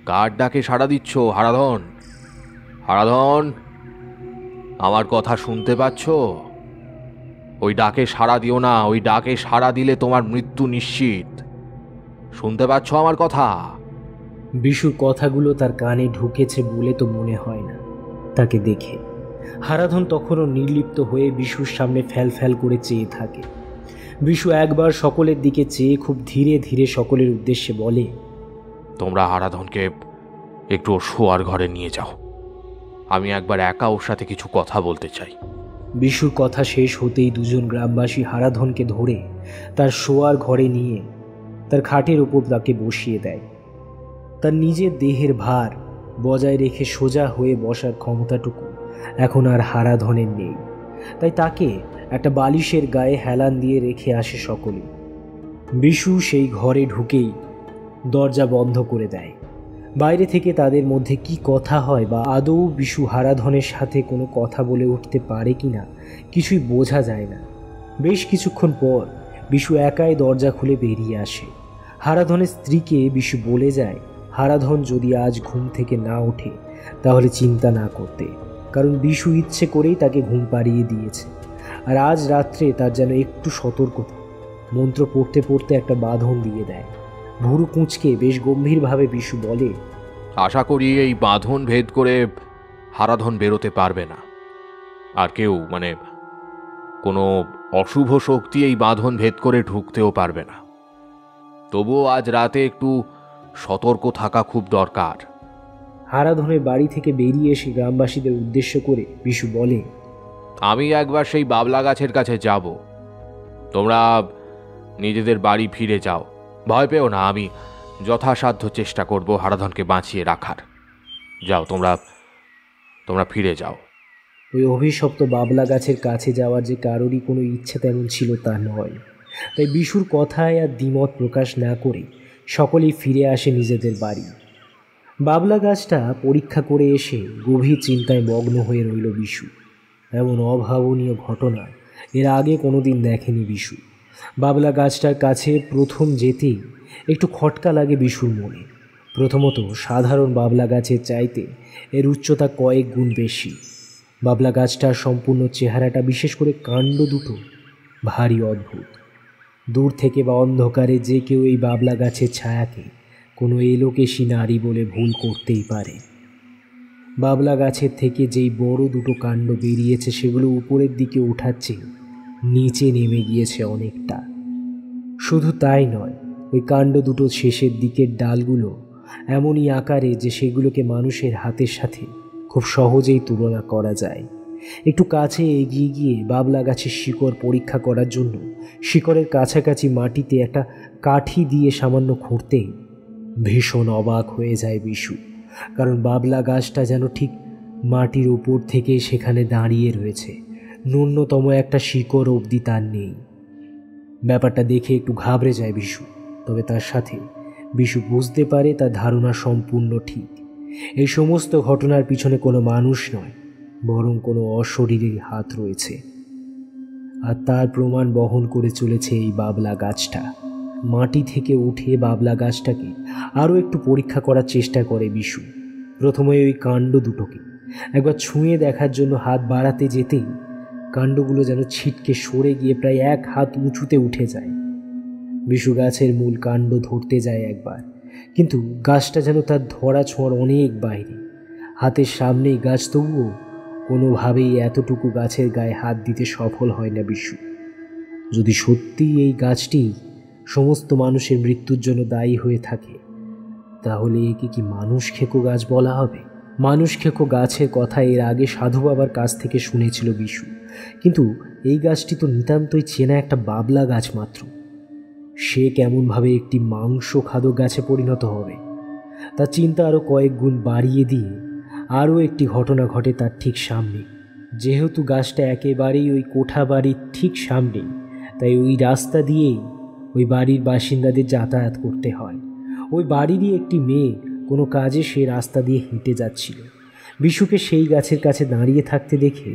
কার ডাকে সাড়া দিচ্ছ হারাধন? হারাধন, আমার কথা শুনতে পাচ্ছ? ওই ডাকে সাড়া দিও না, ওই ডাকে সাড়া দিলে তোমার মৃত্যু নিশ্চিত। শুনতে পাচ্ছ আমার কথা? বিশুর কথাগুলো তার কানে ঢুকেছে বলে তো মনে হয় না তাকে দেখে। হারাধন তখনও নির্লিপ্ত হয়ে বিশুর সামনে ফ্যাল ফ্যাল করে চেয়ে থাকে। বিশু একবার সকলের দিকে চেয়ে খুব ধীরে ধীরে সকলের উদ্দেশ্যে বলে, তোমরা হারাধনকে একটু ওর শোয়ার ঘরে নিয়ে যাও, আমি একবার একা ওর সাথে কিছু কথা বলতে চাই। বিশুর কথা শেষ হতেই দুজন গ্রামবাসী হারাধনকে ধরে তার শোয়ার ঘরে নিয়ে তার খাটের ওপর তাকে বসিয়ে দেয়। তার নিজের দেহের ভার বজায় রেখে সোজা হয়ে বসার ক্ষমতাটুকু এখন আর হারাধনের নেই, তাই তাকে একটা বালিশের গায়ে হেলান দিয়ে রেখে আসে সকলে। বিশু সেই ঘরে ঢুকেই দরজা বন্ধ করে দেয়। বাইরে থেকে তাদের মধ্যে কি কথা হয় বা আদৌ বিশু হারাধনের সাথে কোনো কথা বলে উঠতে পারে কিনা কিছুই বোঝা যায় না। বেশ কিছুক্ষণ পর বিশু একাই দরজা খুলে বেরিয়ে আসে। হারাধনের স্ত্রীকে বিশু বলে যায় হারাধন যদি আজ ঘুম থেকে না ওঠে তাহলে চিন্তা না করতে, কারণ বিশু ইচ্ছে করেই তাকে ঘুম পাড়িয়ে দিয়েছে। আর আজ রাত্রে তার যেন একটু সতর্কতা। মন্ত্র পড়তে পড়তে একটা বাঁধন দিয়ে দেয়। ভুরু কুঁচকে বেশ গম্ভীরভাবে বিশু বলে, আশা করি এই বাঁধন ভেদ করে হারাধন বেরোতে পারবে না। আর কেউ কোনো অশুভ শক্তি এই বাঁধন ভেদ করে ঢুকতেও পারবে না। তবুও আজ রাতে একটু সতর্ক থাকা খুব দরকার। হারাধনের বাড়ি থেকে বেরিয়ে এসে গ্রামবাসীদের উদ্দেশ্য করে বিশু বলে, আমি একবার সেই বাবলা গাছের কাছে যাব। তোমরা নিজেদের বাড়ি ফিরে যাও, ভয় পেও না। আমি যথাসাধ্য চেষ্টা করব হারাধনকে বাঁচিয়ে রাখার। যাও, তোমরা ফিরে যাও। ওই অভিশপ্ত বাবলা গাছের কাছে যাওয়ার যে কারোরই কোনো ইচ্ছে তেমন ছিল তা নয়। তাই বিশুর কথায় আর দ্বিমত প্রকাশ না করে সকলেই ফিরে আসে নিজেদের বাড়ি। বাবলা গাছটা পরীক্ষা করে এসে গভীর চিন্তায় মগ্ন হয়ে রইল বিশু। এমন অভাবনীয় ঘটনা এর আগে কোনোদিন দেখেনি বিশু। বাবলা গাছটার কাছে প্রথম যেতেই একটু খটকা লাগে বিশুর মনে। প্রথমত, সাধারণ বাবলা গাছের চাইতে এর উচ্চতা কয়েক গুণ বেশি। বাবলা গাছটার সম্পূর্ণ চেহারাটা, বিশেষ করে কাণ্ড দুটো, ভারী অদ্ভুত। দূর থেকে বা অন্ধকারে যে কেউ এই বাবলা গাছের ছায়াকে কোনো এলোকেশী নারী বলে ভুল করতেই পারে। বাবলা গাছের থেকে যেই বড় দুটো কাণ্ড বেরিয়েছে সেগুলো উপরের দিকে ওঠাচ্ছে, নিচে নেমে গিয়েছে অনেকটা। শুধু তাই নয়, ওই কাণ্ড দুটো শেষের দিকের ডালগুলো এমনই আকারে যে সেগুলোকে মানুষের হাতের সাথে খুব সহজেই তুলনা করা যায়। একটু কাছে এগিয়ে গিয়ে বাবলা গাছের শিকড় পরীক্ষা করার জন্য শিকড়ের কাছাকাছি মাটিতে একটা কাঠি দিয়ে সামান্য খুঁড়তেই ভীষণ অবাক হয়ে যায় বিশু। কারণ বাবলা গাছটা যেন ঠিক মাটির উপর থেকে সেখানে দাঁড়িয়ে রয়েছে, ন্যূনতম একটা শিকড় অবধি তার নেই। ব্যাপারটা দেখে একটু ঘাবড়ে যায় বিশু। তবে তার সাথে বিশু বুঝতে পারে তার ধারণা সম্পূর্ণ ঠিক। এই সমস্ত ঘটনার পিছনে কোনো মানুষ নয়, বরং কোনো অশরীরী হাত রয়েছে। আর তার প্রমাণ বহন করে চলেছে এই বাবলা গাছটা। মাটি থেকে উঠে বাবলা গাছটাকে আরও একটু পরীক্ষা করার চেষ্টা করে বিশু। প্রথমে ওই কাণ্ড দুটোকে একবার ছুঁয়ে দেখার জন্য হাত বাড়াতে যেতেই কাণ্ডগুলো যেন ছিটকে সরে গিয়ে প্রায় 1 হাত উঁচুতে উঠে যায়। বিশু গাছের মূল কাণ্ড ধরতে যায় একবার, কিন্তু গাছটা যেন তার ধরা ছোঁয়ার অনেক বাইরে। হাতের সামনেই গাছ, তবুও কোনোভাবেই এতটুকু গাছের গায়ে হাত দিতে সফল হয় না বিশু। যদি সত্যিই এই গাছটি সমস্ত মানুষের মৃত্যুর জন্য দায়ী হয়ে থাকে, তাহলে একে কি মানুষ খেকো গাছ বলা হবে? মানুষ খেকো গাছের কথা এর আগে সাধু বাবার কাছ থেকে শুনেছিল বিশু, কিন্তু এই গাছটি তো নিতান্তই চেনা একটা বাবলা গাছ মাত্র। সে কেমনভাবে একটি মাংস খাদক গাছে পরিণত হবে? তার চিন্তা আরও কয়েক গুণ বাড়িয়ে দিয়ে আরও একটি ঘটনা ঘটে তার ঠিক সামনে। যেহেতু গাছটা একেবারেই ওই কোঠা বাড়ির ঠিক সামনে, তাই ওই রাস্তা দিয়েই ওই বাড়ির বাসিন্দাদের যাতায়াত করতে হয়। ওই বাড়িরই একটি মেয়ে কোনো কাজে সে রাস্তা দিয়ে হেঁটে যাচ্ছিল। বিশুকে সেই গাছের কাছে দাঁড়িয়ে থাকতে দেখে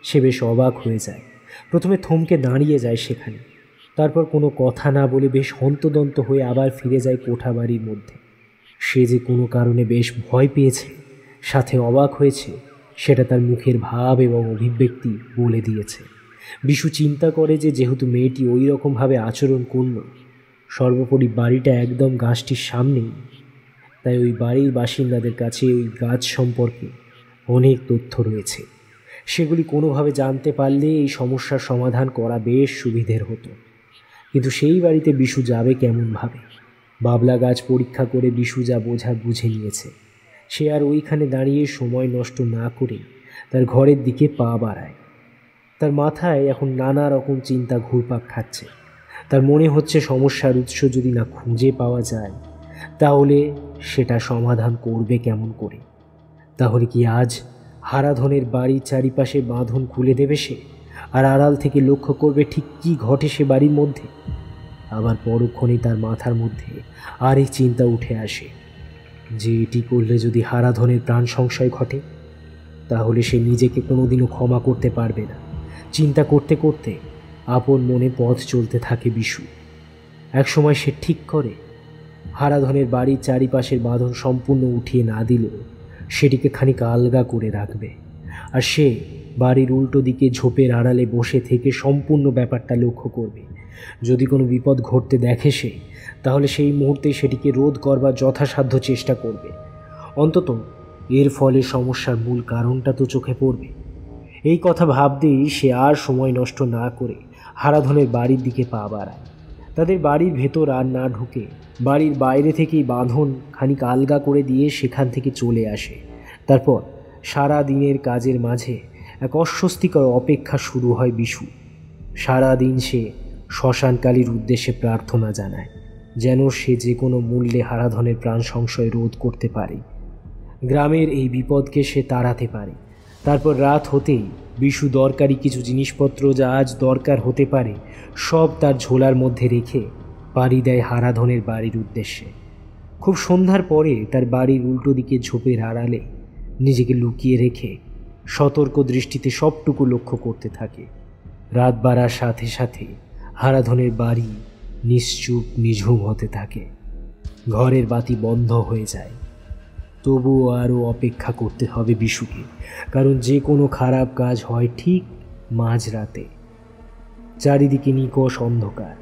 সে বেশ অবাক হয়ে যায়। প্রথমে থমকে দাঁড়িয়ে যায় সেখানে, তারপর কোনো কথা না বলে বেশ হন্তদন্ত হয়ে আবার ফিরে যায় কোঠা বাড়ির মধ্যে। সে যে কোনো কারণে বেশ ভয় পেয়েছে, সাথে অবাক হয়েছে, সেটা তার মুখের ভাব এবং অভিব্যক্তি বলে দিয়েছে। বিশু চিন্তা করে যে যেহেতু মেয়েটি ওই রকমভাবে আচরণ করল, সর্বোপরি বাড়িটা একদম গাছটির সামনেই, তাই ওই বাড়ির বাসিন্দাদের কাছে ওই গাছ সম্পর্কে অনেক তথ্য রয়েছে। সেগুলি কোনোভাবে জানতে পারলে এই সমস্যার সমাধান করা বেশ সুবিধের হতো। কিন্তু সেই বাড়িতে বিশু যাবে কেমনভাবে? বাবলা গাছ পরীক্ষা করে বিশু যা বোঝার বুঝে নিয়েছে। সে আর ওইখানে দাঁড়িয়ে সময় নষ্ট না করে তার ঘরের দিকে পা বাড়ায়। তার মাথায় এখন নানা রকম চিন্তা ঘুরপাক খাচ্ছে। তার মনে হচ্ছে সমস্যার উৎস যদি না খুঁজে পাওয়া যায়, তাহলে সেটা সমাধান করবে কেমন করে? তাহলে কি আজ হারাধনের বাড়ির চারিপাশে বাঁধন খুলে দেবে সে, আর আড়াল থেকে লক্ষ্য করবে ঠিক কী ঘটে সে বাড়ির মধ্যে? আবার পরক্ষণেই তার মাথার মধ্যে আর এই চিন্তা উঠে আসে যে এটি করলে যদি হারাধনের প্রাণ সংশয় ঘটে, তাহলে সে নিজেকে কোনোদিনও ক্ষমা করতে পারবে না। চিন্তা করতে করতে আপন মনে পথ চলতে থাকে বিশু। একসময় সে ঠিক করে হারাধনের বাড়ির চারিপাশের বাঁধন সম্পূর্ণ উঠিয়ে না দিলেও সেটিকে খানিক আলগা করে রাখবে। আর সে বাড়ির উল্টো দিকে ঝোপের আড়ালে বসে থেকে সম্পূর্ণ ব্যাপারটা লক্ষ্য করবে। যদি কোনো বিপদ ঘটতে দেখে সে, তাহলে সেই মুহূর্তে সেটিকে রোধ করবার যথাসাধ্য চেষ্টা করবে। অন্তত এর ফলে সমস্যার মূল কারণটা তো চোখে পড়বে। এই কথা ভাবতেই সে আর সময় নষ্ট না করে হারাধনের বাড়ির দিকে পা বাড়ায়। তাদের বাড়ির ভেতর আর না ঢুকে বাড়ির বাইরে থেকেই বাঁধন খানিক আলগা করে দিয়ে সেখান থেকে চলে আসে। তারপর সারা দিনের কাজের মাঝে এক অস্বস্তিকর অপেক্ষা শুরু হয় বিশু। সারাদিন সে শ্মশানকালীর উদ্দেশ্যে প্রার্থনা জানায়, যেন সে যে কোনো মূল্যে হারাধনের প্রাণ সংশয় রোধ করতে পারে, গ্রামের এই বিপদকে সে তাড়াতে পারে। তারপর রাত হতেই বিশু দরকারি কিছু জিনিসপত্র যা আজ দরকার হতে পারে সব তার ঝোলার মধ্যে রেখে পাড়ি দেয় হারাধনের বাড়ির উদ্দেশ্যে। খুব সন্ধ্যার পরে তার বাড়ির উল্টো দিকে ঝোপের আড়ালে নিজেকে লুকিয়ে রেখে সতর্ক দৃষ্টিতে সবটুকু লক্ষ্য করতে থাকে। রাত বাড়ার সাথে সাথে হারাধনের বাড়ি নিশ্চুপ নিঝুম হতে থাকে। ঘরের বাতি বন্ধ হয়ে যায়। তবুও আরও অপেক্ষা করতে হবে বিশুকে, কারণ যে কোনো খারাপ কাজ হয় ঠিক মাঝরাতে। চারিদিকে নিকষ অন্ধকার।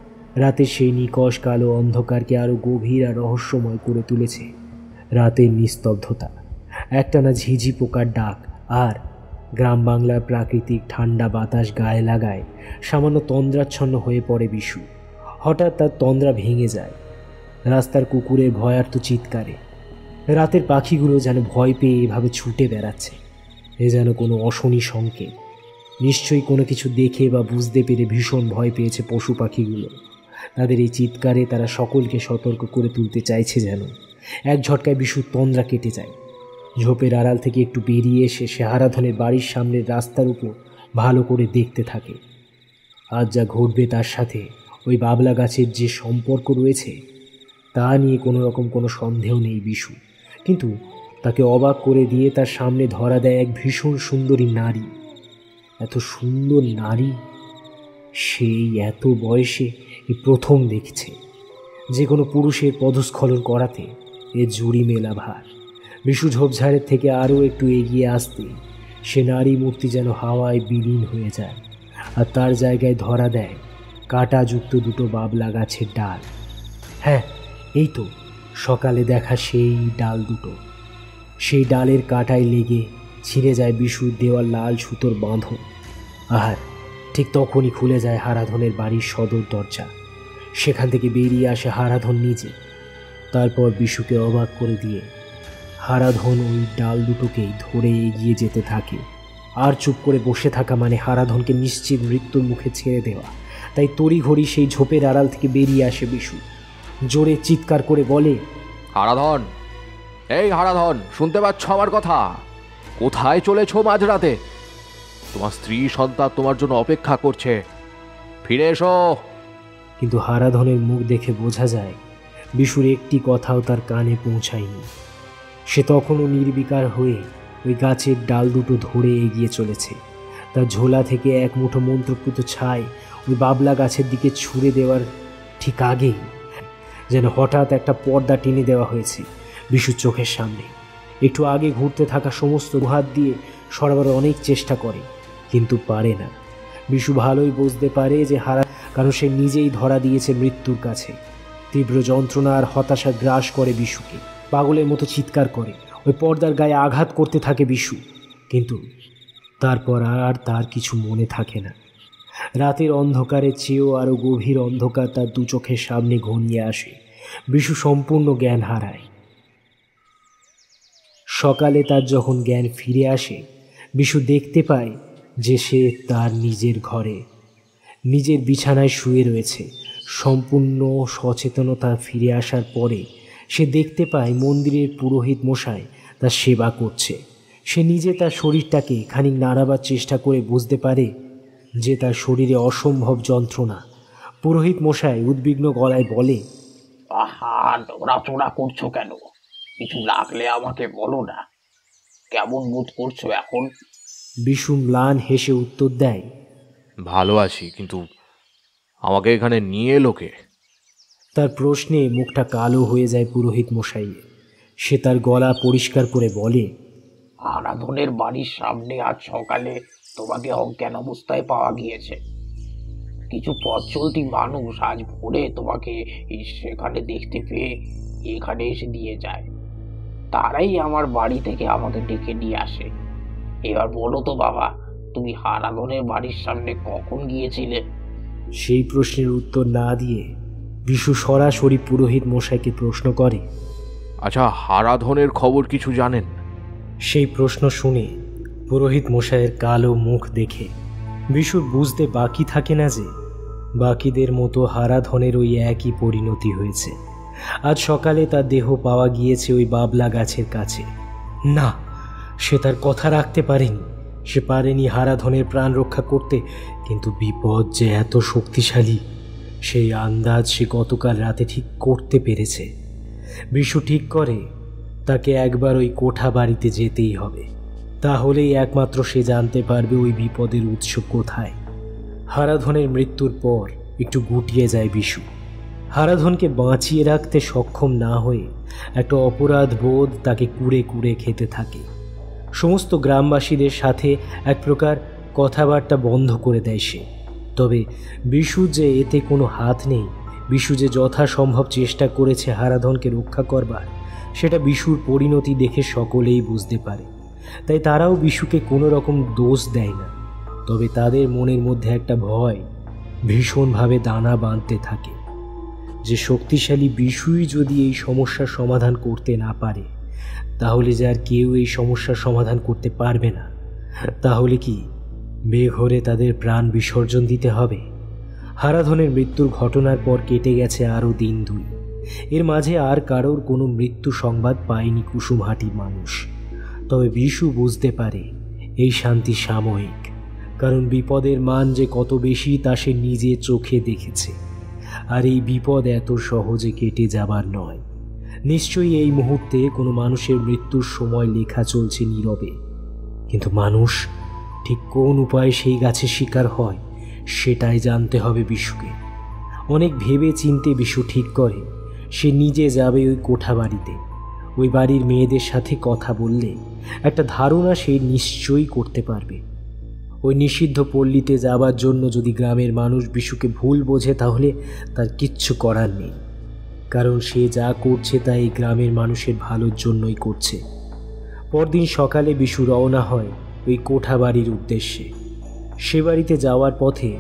রাতের সেই নিকষ কালো অন্ধকারকে আরও গভীর আর রহস্যময় করে তুলেছে রাতের নিস্তব্ধতা, একটানা ঝিঝি পোকার ডাক, আর গ্রাম বাংলার প্রাকৃতিক ঠান্ডা বাতাস গায়ে লাগায় সামান্য তন্দ্রাচ্ছন্ন হয়ে পড়ে বিশু। হঠাৎ তার তন্দ্রা ভেঙে যায় রাস্তার কুকুরের ভয়ার্ত চিৎকারে। রাতের পাখিগুলো যেন ভয় পেয়ে এভাবে ছুটে বেড়াচ্ছে। এ যেন কোনো অশনি সংকেত। নিশ্চয়ই কোনো কিছু দেখে বা বুঝতে পেরে ভীষণ ভয় পেয়েছে পশু পাখিগুলো। তাদের এই চিৎকারে তারা সকলকে সতর্ক করে তুলতে চাইছে যেন। এক ঝটকায় বিশুর তন্দ্রা কেটে যায়। ঝোপের আড়াল থেকে একটু বেরিয়ে এসে সে হারাধনের বাড়ির সামনের রাস্তার উপর ভালো করে দেখতে থাকে। আজ যা ঘটবে তার সাথে ওই বাবলা গাছের যে সম্পর্ক রয়েছে তা নিয়ে কোনো রকম কোনো সন্দেহ নেই বিশু। কিন্তু তাকে অবাক করে দিয়ে তার সামনে ধরা দেয় এক ভীষণ সুন্দরী নারী। এত সুন্দর নারী সেই এত বয়সে এই প্রথম দেখছে। যে কোনো পুরুষের পদস্খলন করাতে এ জুড়ি মেলা ভার। বিশু ঝোপঝাড়ের থেকে আরও একটু এগিয়ে আসতে সে নারী মূর্তি যেন হাওয়ায় বিলীন হয়ে যায়, আর তার জায়গায় ধরা দেয় কাঁটাযুক্ত দুটো বাবলা গাছের ডাল। হ্যাঁ, এই তো সকালে দেখা সেই ডাল দুটো। সেই ডালের কাঁটায় লেগে ছিঁড়ে যায় বিশুর দেওয়া লাল সুতোর বাঁধন। আর ঠিক তখনই খুলে যায় হারাধনের বাড়ির সদর দরজা। সেখান থেকে বেরিয়ে আসে হারাধন নিজে। তারপর বিশুকে অবাক করে দিয়ে হারাধন ওই ডাল দুটোকেই ধরে এগিয়ে যেতে থাকে। আর চুপ করে বসে থাকা মানে হারাধনকে নিশ্চিত মৃত্যুর মুখে ছেড়ে দেওয়া। তাই তড়িঘড়ি সেই ঝোপের আড়াল থেকে বেরিয়ে আসে বিশু। জোরে চিৎকার করে বলে, হারাধন, এই হারাধন, শুনতে পাচ্ছ আমার কথা? কোথায় চলেছ মাঝরাতে? তোমার স্ত্রী সন্তান তোমার জন্য অপেক্ষা করছে, ফিরে এসো। কিন্তু হারাধনের মুখ দেখে বোঝা যায় বিশুর একটি কথাও তার কানে পৌঁছায়নি। সে তখনও নির্বিকার হয়ে ওই গাছের ডাল দুটো ধরে এগিয়ে চলেছে। তার ঝোলা থেকে এক মুঠো মন্ত্রপুত ছাই ওই বাবলা গাছের দিকে ছুঁড়ে দেওয়ার ঠিক আগেই যেন হঠাৎ একটা পর্দা টেনে দেওয়া হয়েছে বিশুর চোখের সামনে। একটু আগে ঘুরতে থাকা সমস্ত হাত দিয়ে সরাবার অনেক চেষ্টা করে, কিন্তু পারে না। বিশু ভালোই বুঝতে পারে যে কারণ সে নিজেই ধরা দিয়েছে মৃত্যুর কাছে। তীব্র যন্ত্রণা আর হতাশা গ্রাস করে বিশুকে। পাগলের মতো চিৎকার করে ওই পর্দার গায়ে আঘাত করতে থাকে বিশু। কিন্তু তারপর আর তার কিছু মনে থাকে না। রাতের অন্ধকারের চেয়েও আরও গভীর অন্ধকার তার দু চোখের সামনে ঘনিয়ে আসে। বিশু সম্পূর্ণ জ্ঞান হারায়। সকালে তার যখন জ্ঞান ফিরে আসে, বিশু দেখতে পায় যে সে তার নিজের ঘরে নিজের বিছানায় শুয়ে রয়েছে। সম্পূর্ণ সচেতনতা ফিরে আসার পরে সে দেখতে পায় মন্দিরের পুরোহিত মশাই তার সেবা করছে। সে নিজে তার শরীরটাকে খানিক নাড়াবার চেষ্টা করে বুঝতে পারে যে তার শরীরে অসম্ভব যন্ত্রণা। পুরোহিত মশাই উদ্বিগ্ন গলায় বলে, আহা, নড়াচড়া করছো কেন? কিছু লাগলে আমাকে বলো না। কেমন বোধ করছো এখন? বিশু ম্লান হেসে উত্তর দেয়, ভালো আছি, কিন্তু আমাকে এখানে নিয়ে এলো কে? তার প্রশ্নে মুখটা কালো হয়ে যায় পুরোহিত মশাইয়ের। সে তার গলা পরিষ্কার করে বলে, আরাধনের বাড়ির সামনে আজ সকালে তোমাকে অজ্ঞান অবস্থায় পাওয়া গিয়েছে। কিছু পথ চলতি মানুষ আজ ভোরে তোমাকে সেখানে দেখতে পেয়ে এখানে এসে দিয়ে যায়। তারাই আমার বাড়ি থেকে আমাকে ডেকে নিয়ে আসে। এবার বলো তো বাবা, তুমি আরাধনের বাড়ির সামনে কখন গিয়েছিলে? সেই প্রশ্নের উত্তর না দিয়ে বিশু সরাসরি পুরোহিত মশাইকে প্রশ্ন করে। আচ্ছা, হারাধনের খবর কিছু জানেন? সেই প্রশ্ন শুনে পুরোহিত মশাইয়ের কালো মুখ দেখে বিশুর বুঝতে বাকি থাকে না যে বাকিদের মতো হারাধনের ওই একই পরিণতি হয়েছে। আজ সকালে তার দেহ পাওয়া গিয়েছে ওই বাবলা গাছের কাছে। না, সে তার কথা রাখতে পারেনি। সে পারেনি হারাধনের প্রাণ রক্ষা করতে, কিন্তু বিপদ যে এত শক্তিশালী সেই আন্দাজ সে গতকাল রাতে ঠিক করতে পেরেছে। বিশু ঠিক করে তাকে একবার ওই কোঠা বাড়িতে যেতেই হবে, তাহলেই একমাত্র সে জানতে পারবে ওই বিপদের উৎস কোথায়। হারাধনের মৃত্যুর পর একটু গুটিয়ে যায় বিশু। হারাধনকে বাঁচিয়ে রাখতে সক্ষম না হয়ে একটা অপরাধ বোধ তাকে কুড়ে কুড়ে খেতে থাকে। সমস্ত গ্রামবাসীদের সাথে এক প্রকার কথাবার্তা বন্ধ করে দেয় সে। তবে বিশু যে এতে কোনো হাত নেই, বিশু যে যথাসম্ভব চেষ্টা করেছে হারাধনকে রক্ষা করবার, সেটা বিশুর পরিণতি দেখে সকলেই বুঝতে পারে। তাই তারাও বিশুকে কোনো রকম দোষ দেয় না। তবে তাদের মনের মধ্যে একটা ভয় ভীষণভাবে দানা বাঁধতে থাকে যে শক্তিশালী বিশুই যদি এই সমস্যার সমাধান করতে না পারে, তাহলে যে আর কেউ এই সমস্যার সমাধান করতে পারবে না। তাহলে কি বেঘরে তাদের প্রাণ বিসর্জন দিতে হবে? হারাধনের মৃত্যুর ঘটনার পর কেটে গেছে আরও দিন 2। এর মাঝে আর কারোর কোনো মৃত্যু সংবাদ পায়নি কুসুমহাটির মানুষ। তবে বিশু বুঝতে পারে এই শান্তি সাময়িক, কারণ বিপদের মান যে কত বেশি তা সে নিজে চোখে দেখেছে। আর এই বিপদ এত সহজে কেটে যাবার নয়। নিশ্চয়ই এই মুহূর্তে কোনো মানুষের মৃত্যুর সময় লেখা চলছে নীরবে, কিন্তু মানুষ ঠিক কোন উপায়ে সেই গাছে শিকার হয় সেটাই জানতে হবে বিশুকে। অনেক ভেবে চিনতে বিশু ঠিক করে সে নিজে যাবে ওই কোঠা বাড়িতে। ওই বাড়ির মেয়েদের সাথে কথা বললে একটা ধারণা সে নিশ্চয়ই করতে পারবে। ওই নিষিদ্ধ পল্লীতে যাবার জন্য যদি গ্রামের মানুষ বিশুকে ভুল বোঝে, তাহলে তার কিচ্ছু করার নেই, কারণ সে যা করছে তা এই গ্রামের মানুষের ভালোর জন্যই করছে। পরদিন সকালে বিশু রওনা হয় ওই কোঠা বাড়ির উদ্দেশ্যে। সে বাড়িতে যাওয়ার পথে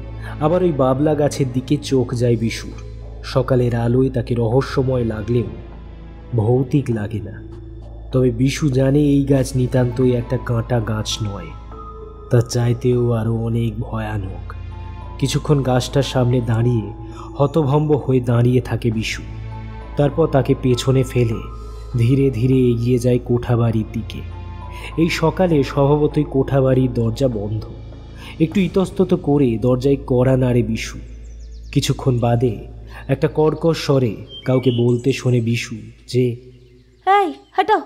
আবার ওই বাবলা গাছের দিকে চোখ যায় বিশুর। সকালের আলোয় তাকে রহস্যময় লাগলেও ভৌতিক লাগে না। তবে বিশু জানে এই গাছ নিতান্তই একটা কাঁটা গাছ নয়, তার চাইতেও আরও অনেক ভয়ানক। কিছুক্ষণ গাছটার সামনে দাঁড়িয়ে হতভম্ব হয়ে দাঁড়িয়ে থাকে বিশু। তারপর তাকে পেছনে ফেলে ধীরে ধীরে এগিয়ে যায় কোঠাবাড়ির দিকে। এই সকালে স্বভাবতই কোঠাবাড়ির দরজা বন্ধ। একটু ইতস্তত করে দরজায় কড়া নাড়ে বিশু। কিছুক্ষণ বাদে একটা কর্কশ স্বরে কাউকে বলতে শোনে বিশু যে, এই হাঁটো,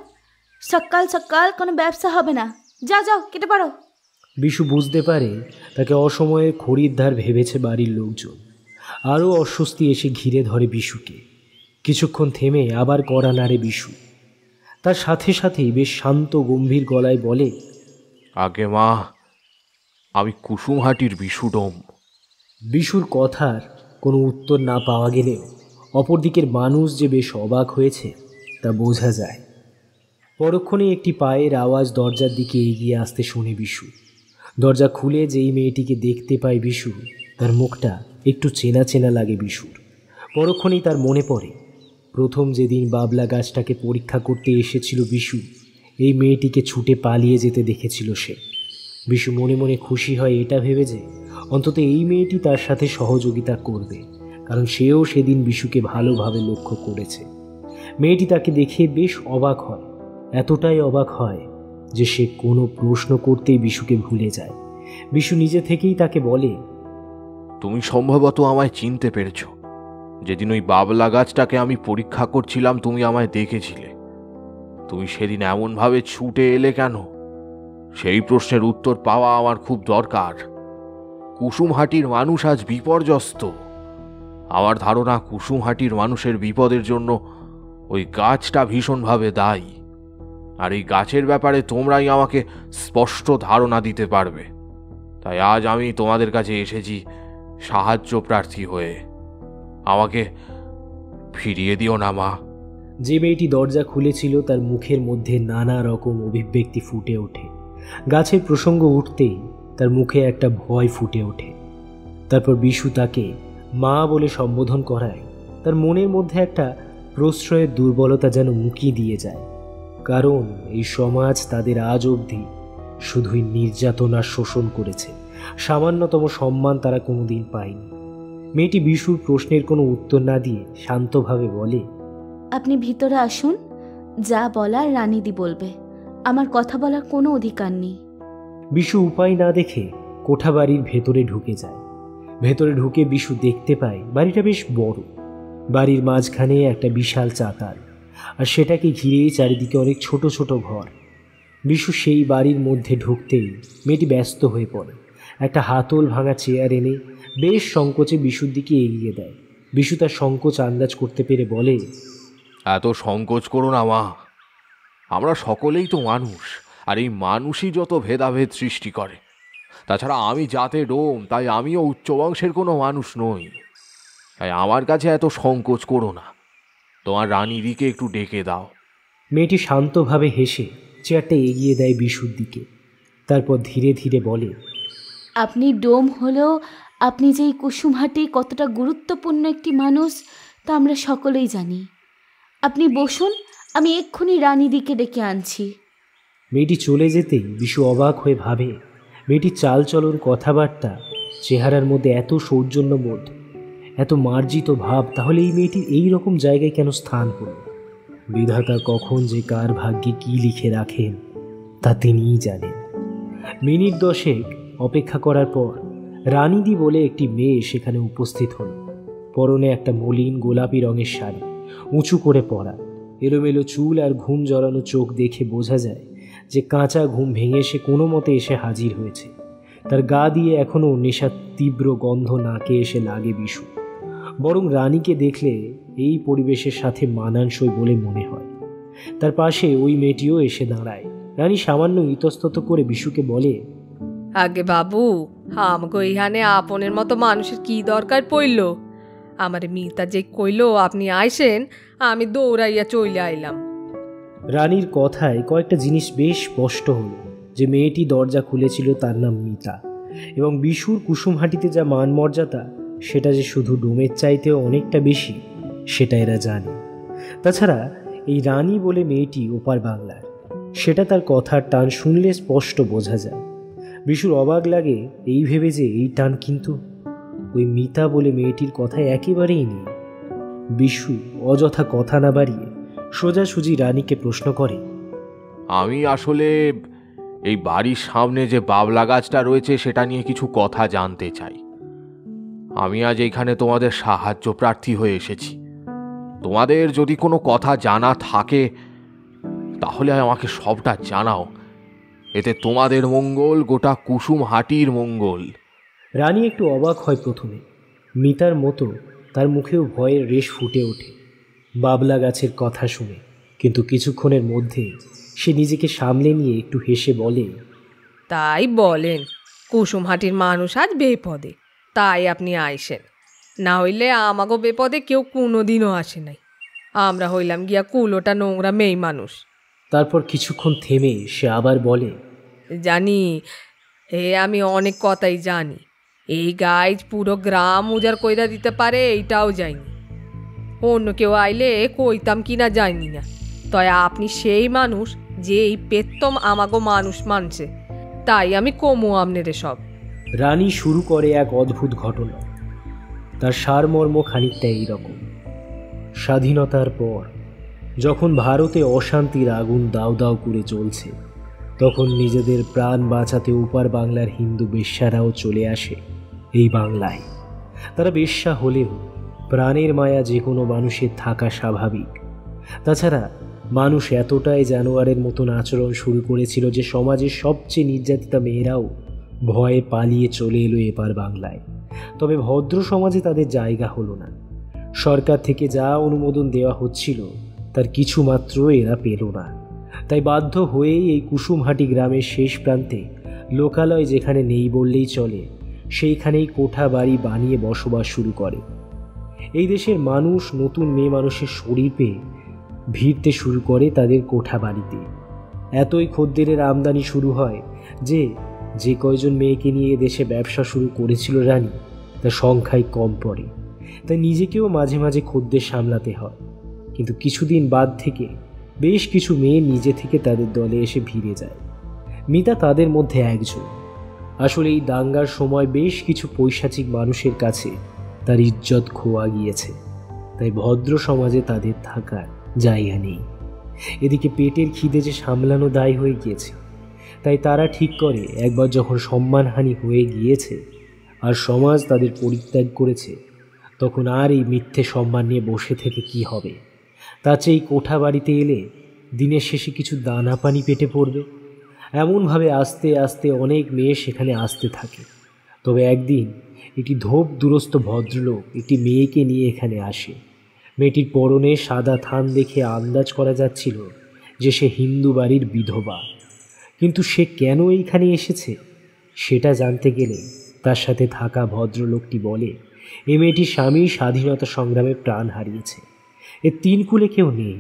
সকাল সকাল কোনো ব্যবসা হবে না, যাও যাও কেটে পারো। বিশু বুঝতে পারে তাকে অসময়ে খরিদ্দার ভেবেছে বাড়ির লোকজন। আরও অস্বস্তি এসে ঘিরে ধরে বিশুকে। কিছুক্ষণ থেমে আবার কড়া নাড়ে বিশু। তার সাথে সাথেই বেশ শান্ত গম্ভীর গলায় বলে, আগে মা, আমি কুসুমহাটির বিশু ডোম। বিশুর কথার কোনো উত্তর না পাওয়া গেলেও অপরদিকের মানুষ যে বেশ অবাক হয়েছে তা বোঝা যায়। পরক্ষণে একটি পায়ের আওয়াজ দরজার দিকে এগিয়ে আসতে শুনে বিশু। দরজা খুলে যেই মেয়েটিকে দেখতে পায় বিশু, তার মুখটা একটু চেনা চেনা লাগে বিশুর। পরক্ষণেই তার মনে পড়ে প্রথম যেদিন বাবলা গাছটাকে পরীক্ষা করতে এসেছিল বিশু, এই মেয়েটিকে ছুটে পালিয়ে যেতে দেখেছিল সে। বিশু মনে মনে খুশি হয় এটা ভেবে যে অন্তত এই মেয়েটি তার সাথে সহযোগিতা করবে, কারণ সেও সেদিন বিশুকে ভালোভাবে লক্ষ্য করেছে। মেয়েটি তাকে দেখে বেশ অবাক হয়, এতটাই অবাক হয় যে সে কোনো প্রশ্ন করতেই বিশুকে ভুলে যায়। বিশু নিজে থেকেই তাকে বলে, তুমি সম্ভবত আমায় চিনতে পেরেছ। যেদিন ওই বাবলা গাছটাকে আমি পরীক্ষা করছিলাম তুমি আমায় দেখেছিলে। তুমি সেদিন এমনভাবে ছুটে এলে কেন? সেই প্রশ্নের উত্তর পাওয়া আমার খুব দরকার। কুসুমহাটির মানুষ আজ বিপর্যস্ত। আমার ধারণা কুসুমহাটির মানুষের বিপদের জন্য ওই গাছটা ভীষণভাবে দায়ী। আর এই গাছের ব্যাপারে তোমরাই আমাকে স্পষ্ট ধারণা দিতে পারবে। তাই আজ আমি তোমাদের কাছে এসেছি সাহায্য প্রার্থী হয়ে। আমাকে ফিরিয়ে দিও না মা। যে মেয়েটি দরজা খুলেছিল তার মুখের মধ্যে নানা রকম অভিব্যক্তি ফুটে ওঠে। গাছের প্রসঙ্গ উঠতেই তার মুখে একটা ভয় ফুটে ওঠে। তারপর বিশু তাকে মা বলে সম্বোধন করায় তার মনের মধ্যে একটা প্রশ্রয়ের দুর্বলতা যেন মুকি দিয়ে যায়। কারণ এই সমাজ তাদের আজ অবধি শুধুই নির্যাতন আর শোষণ করেছে, সামান্যতম সম্মান তারা কোনোদিন পায়নি। মেয়েটি বিশুর প্রশ্নের কোনো উত্তর না দিয়ে শান্তভাবে বলে, আপনি ভিতরে আসুন, যা বলার রানীদি বলবে, আমার কথা বলার কোনো অধিকার নেই। বিশু উপায় না দেখে কোঠা বাড়ির ভেতরে ঢুকে যায়। ভেতরে ঢুকে বিশু দেখতে পায় বাড়িটা বেশ বড়। বাড়ির মাঝখানে একটা বিশাল চাতাল, আর সেটাকে ঘিরেই চারিদিকে অনেক ছোট ছোট ঘর। বিশু সেই বাড়ির মধ্যে ঢুকতেই মেয়েটি ব্যস্ত হয়ে পড়ে। একটা হাতল ভাঙা চেয়ার এনে বেশ সংকোচে বিশুর দিকে এগিয়ে দেয়। বিশু তার সংকোচ আন্দাজ করতে পেরে বলে, এত সংকোচ করো না মা, আমরা সকলেই তো মানুষ, আর এই মানুষই যত ভেদাভেদ সৃষ্টি করে। তাছাড়া আমি জাতে ডোম, তাই আমিও উচ্চ বংশের কোনো মানুষ নই। তাই আমার কাছে এত সংকোচ করো না, তোমার রানীদিকে একটু ডেকে দাও। মেয়েটি শান্তভাবে হেসে চেয়ারটা এগিয়ে দেয় বিশুর দিকে। তারপর ধীরে ধীরে বলে, আপনি ডোম হলেও আপনি যে এই কুসুমহাটি কতটা গুরুত্বপূর্ণ একটি মানুষ তা আমরা সকলেই জানি। আপনি বসুন, আমি এক্ষুনি রানীদিকে ডেকে আনছি। মেয়েটি চলে যেতেই বিশু অবাক হয়ে ভাবে, মেয়েটির চালচলন, কথাবার্তা, চেহারার মধ্যে এত সৌজন্যবোধ, এত মার্জিত ভাব, তাহলে এই মেয়েটির এই রকম জায়গায় কেন স্থান হল? বিধাতা কখন যে কার ভাগ্যে কি লিখে রাখেন তা তিনিই জানেন। মিনিট 10 অপেক্ষা করার পর রানীদি বলে একটি মেয়ে সেখানে উপস্থিত হল। পরনে একটা মলিন গোলাপি রঙের শাড়ি, উঁচু করে পরা, এলোমেলো চুল আর ঘুম জড়ানো চোখ দেখে বোঝা যায় যে কাঁচা ঘুম ভেঙে সে কোনো মতে এসে হাজির হয়েছে। তার গা দিয়ে এখনও নেশার তীব্র গন্ধ নাকে এসে লাগে বিশু। বরং রানীকে দেখলে এই পরিবেশের সাথে মানানসই বলে মনে হয়। তার পাশে ওই মেয়েটিও এসে দাঁড়ায়। রানী সামান্য ইতস্তত করে বিশুকে বলে, আগে বাবু, আমাকে ইহানে আপনের মতো মানুষের কি দরকার পড়ল? আমার মিতা যে কইল আপনি আইসেন, আমি দৌড়াইয়া চলে আইলাম। রানীর কথায় কয়েকটা জিনিস বেশ স্পষ্ট হলো। যে মেয়েটি দরজা খুলেছিল তার নাম মিতা, এবং বিশুর কুসুমহাটিতে যা মান মর্যাদা সেটা যে শুধু ডোমের চাইতেও অনেকটা বেশি সেটা এরা জানে। তাছাড়া এই রানী বলে মেয়েটি ওপার বাংলার, সেটা তার কথার টান শুনলে স্পষ্ট বোঝা যায়। বিশুর অবাক লাগে এই ভেবে যে এই টান কিন্তু ওই মিতা বলে মেয়েটির কথায় একেবারেই নেই। বিশু অযথা কথা না বাড়িয়ে সোজাসুজি রানীকে প্রশ্ন করে, আমি আসলে এই বাড়ির সামনে যে বাবলা গাছটা রয়েছে সেটা নিয়ে কিছু কথা জানতে চাই। আমি আজ এখানে তোমাদের সাহায্য প্রার্থী হয়ে এসেছি। তোমাদের যদি কোনো কথা জানা থাকে তাহলে আমাকে সবটা জানাও। এতে তোমাদের মঙ্গল, গোটা কুসুমহাটির মঙ্গল। রানী একটু অবাক হয় প্রথমে। মিতার মতো তার মুখেও ভয়ের রেশ ফুটে ওঠে বাবলা গাছের কথা শুনে, কিন্তু কিছুক্ষণের মধ্যে সে নিজেকে সামলে নিয়ে একটু হেসে বলে, তাই বলেন, কুসুমহাটির মানুষ আজ বেপদে, তাই আপনি আইসেন। না হইলে আমাগো বেপদে কেউ কোনোদিনও আসে নাই। আমরা হইলাম গিয়া কুলোটা নোংরা মেয়ে মানুষ। তারপর কিছুক্ষণ থেমে সে আবার বলে, জানি, আমি অনেক কথাই জানি। এই গাছ পুরো গ্রাম উজাড় কইরা দিতে পারে এইটাও যাইনি। অন্য কেউ আইলে কইতাম কিনা জানি না। তয় আপনি সেই মানুষ যে এই পেত্তম আমাগো মানুষ মানছে, তাই আমি কমু আমনেরে সব। রানী শুরু করে এক অদ্ভুত ঘটনা। তার সারমর্ম খানিকটা এইরকম। স্বাধীনতার পর যখন ভারতে অশান্তির আগুন দাউ দাউ করে চলছে, তখন নিজেদের প্রাণ বাঁচাতে ওপার বাংলার হিন্দু বেশ্যারাও চলে আসে এই বাংলায়। তারা বেশ্যা হলেও প্রাণের মায়া যে কোনো মানুষের থাকা স্বাভাবিক। তাছাড়া মানুষ এতটাই জানোয়ারের মতন আচরণ শুরু করেছিল যে সমাজের সবচেয়ে নির্যাতিতা মেয়েরাও ভয়ে পালিয়ে চলে এলো এপার বাংলায়। তবে ভদ্র সমাজে তাদের জায়গা হলো না। সরকার থেকে যা অনুমোদন দেওয়া হচ্ছিল তার কিছু মাত্র এরা পেল না। তাই বাধ্য হয়েই এই কুসুমহাটি গ্রামের শেষ প্রান্তে লোকালয় যেখানে নেই বললেই চলে, সেইখানেই কোঠা বাড়ি বানিয়ে বসবাস শুরু করে। এই দেশের মানুষ নতুন মেয়ে মানুষের শরীর পেয়ে ভিড়তে শুরু করে তাদের কোঠা বাড়িতে। এতই খদ্দেরের আমদানি শুরু হয় যে কয়জন মেয়েকে নিয়ে দেশে ব্যবসা শুরু করেছিল রানী, তা সংখ্যায় কম পড়ে। তাই নিজেকেও মাঝে মাঝে খদ্দের সামলাতে হয়। কিন্তু কিছুদিন বাদ থেকে বেশ কিছু মেয়ে নিজে থেকে তাদের দলে এসে ভিড়ে যায়। মিতা তাদের মধ্যে একজন। আসলে এই দাঙ্গার সময় বেশ কিছু পৈশাচিক মানুষের কাছে তার ইজ্জত খোয়া গিয়েছে, তাই ভদ্র সমাজে তাদের থাকার জায়গা নেই। এদিকে পেটের খিদে যে সামলানো দায় হয়ে গিয়েছে, তাই তারা ঠিক করে একবার যখন সম্মানহানি হয়ে গিয়েছে আর সমাজ তাদের পরিত্যাগ করেছে, তখন আর এই মিথ্যে সম্মান নিয়ে বসে থেকে কি হবে। তার চেয়ে এই কোঠা বাড়িতে এলে দিনের শেষে কিছু দানা পানি পেটে পড়বে। এমনভাবে আস্তে আস্তে অনেক মেয়ে সেখানে আসতে থাকে। তবে একদিন একটি ধোপ দুরস্ত ভদ্রলোক একটি মেয়েকে নিয়ে এখানে আসে। মেয়েটির পরনে সাদা থান দেখে আন্দাজ করা যাচ্ছিল যে সে হিন্দু বাড়ির বিধবা। কিন্তু সে কেন এইখানে এসেছে সেটা জানতে গেলে তার সাথে থাকা ভদ্রলোকটি বলে, এই মেয়েটির স্বামী স্বাধীনতা সংগ্রামে প্রাণ হারিয়েছে। এর তিন কুলে কেউ নেই,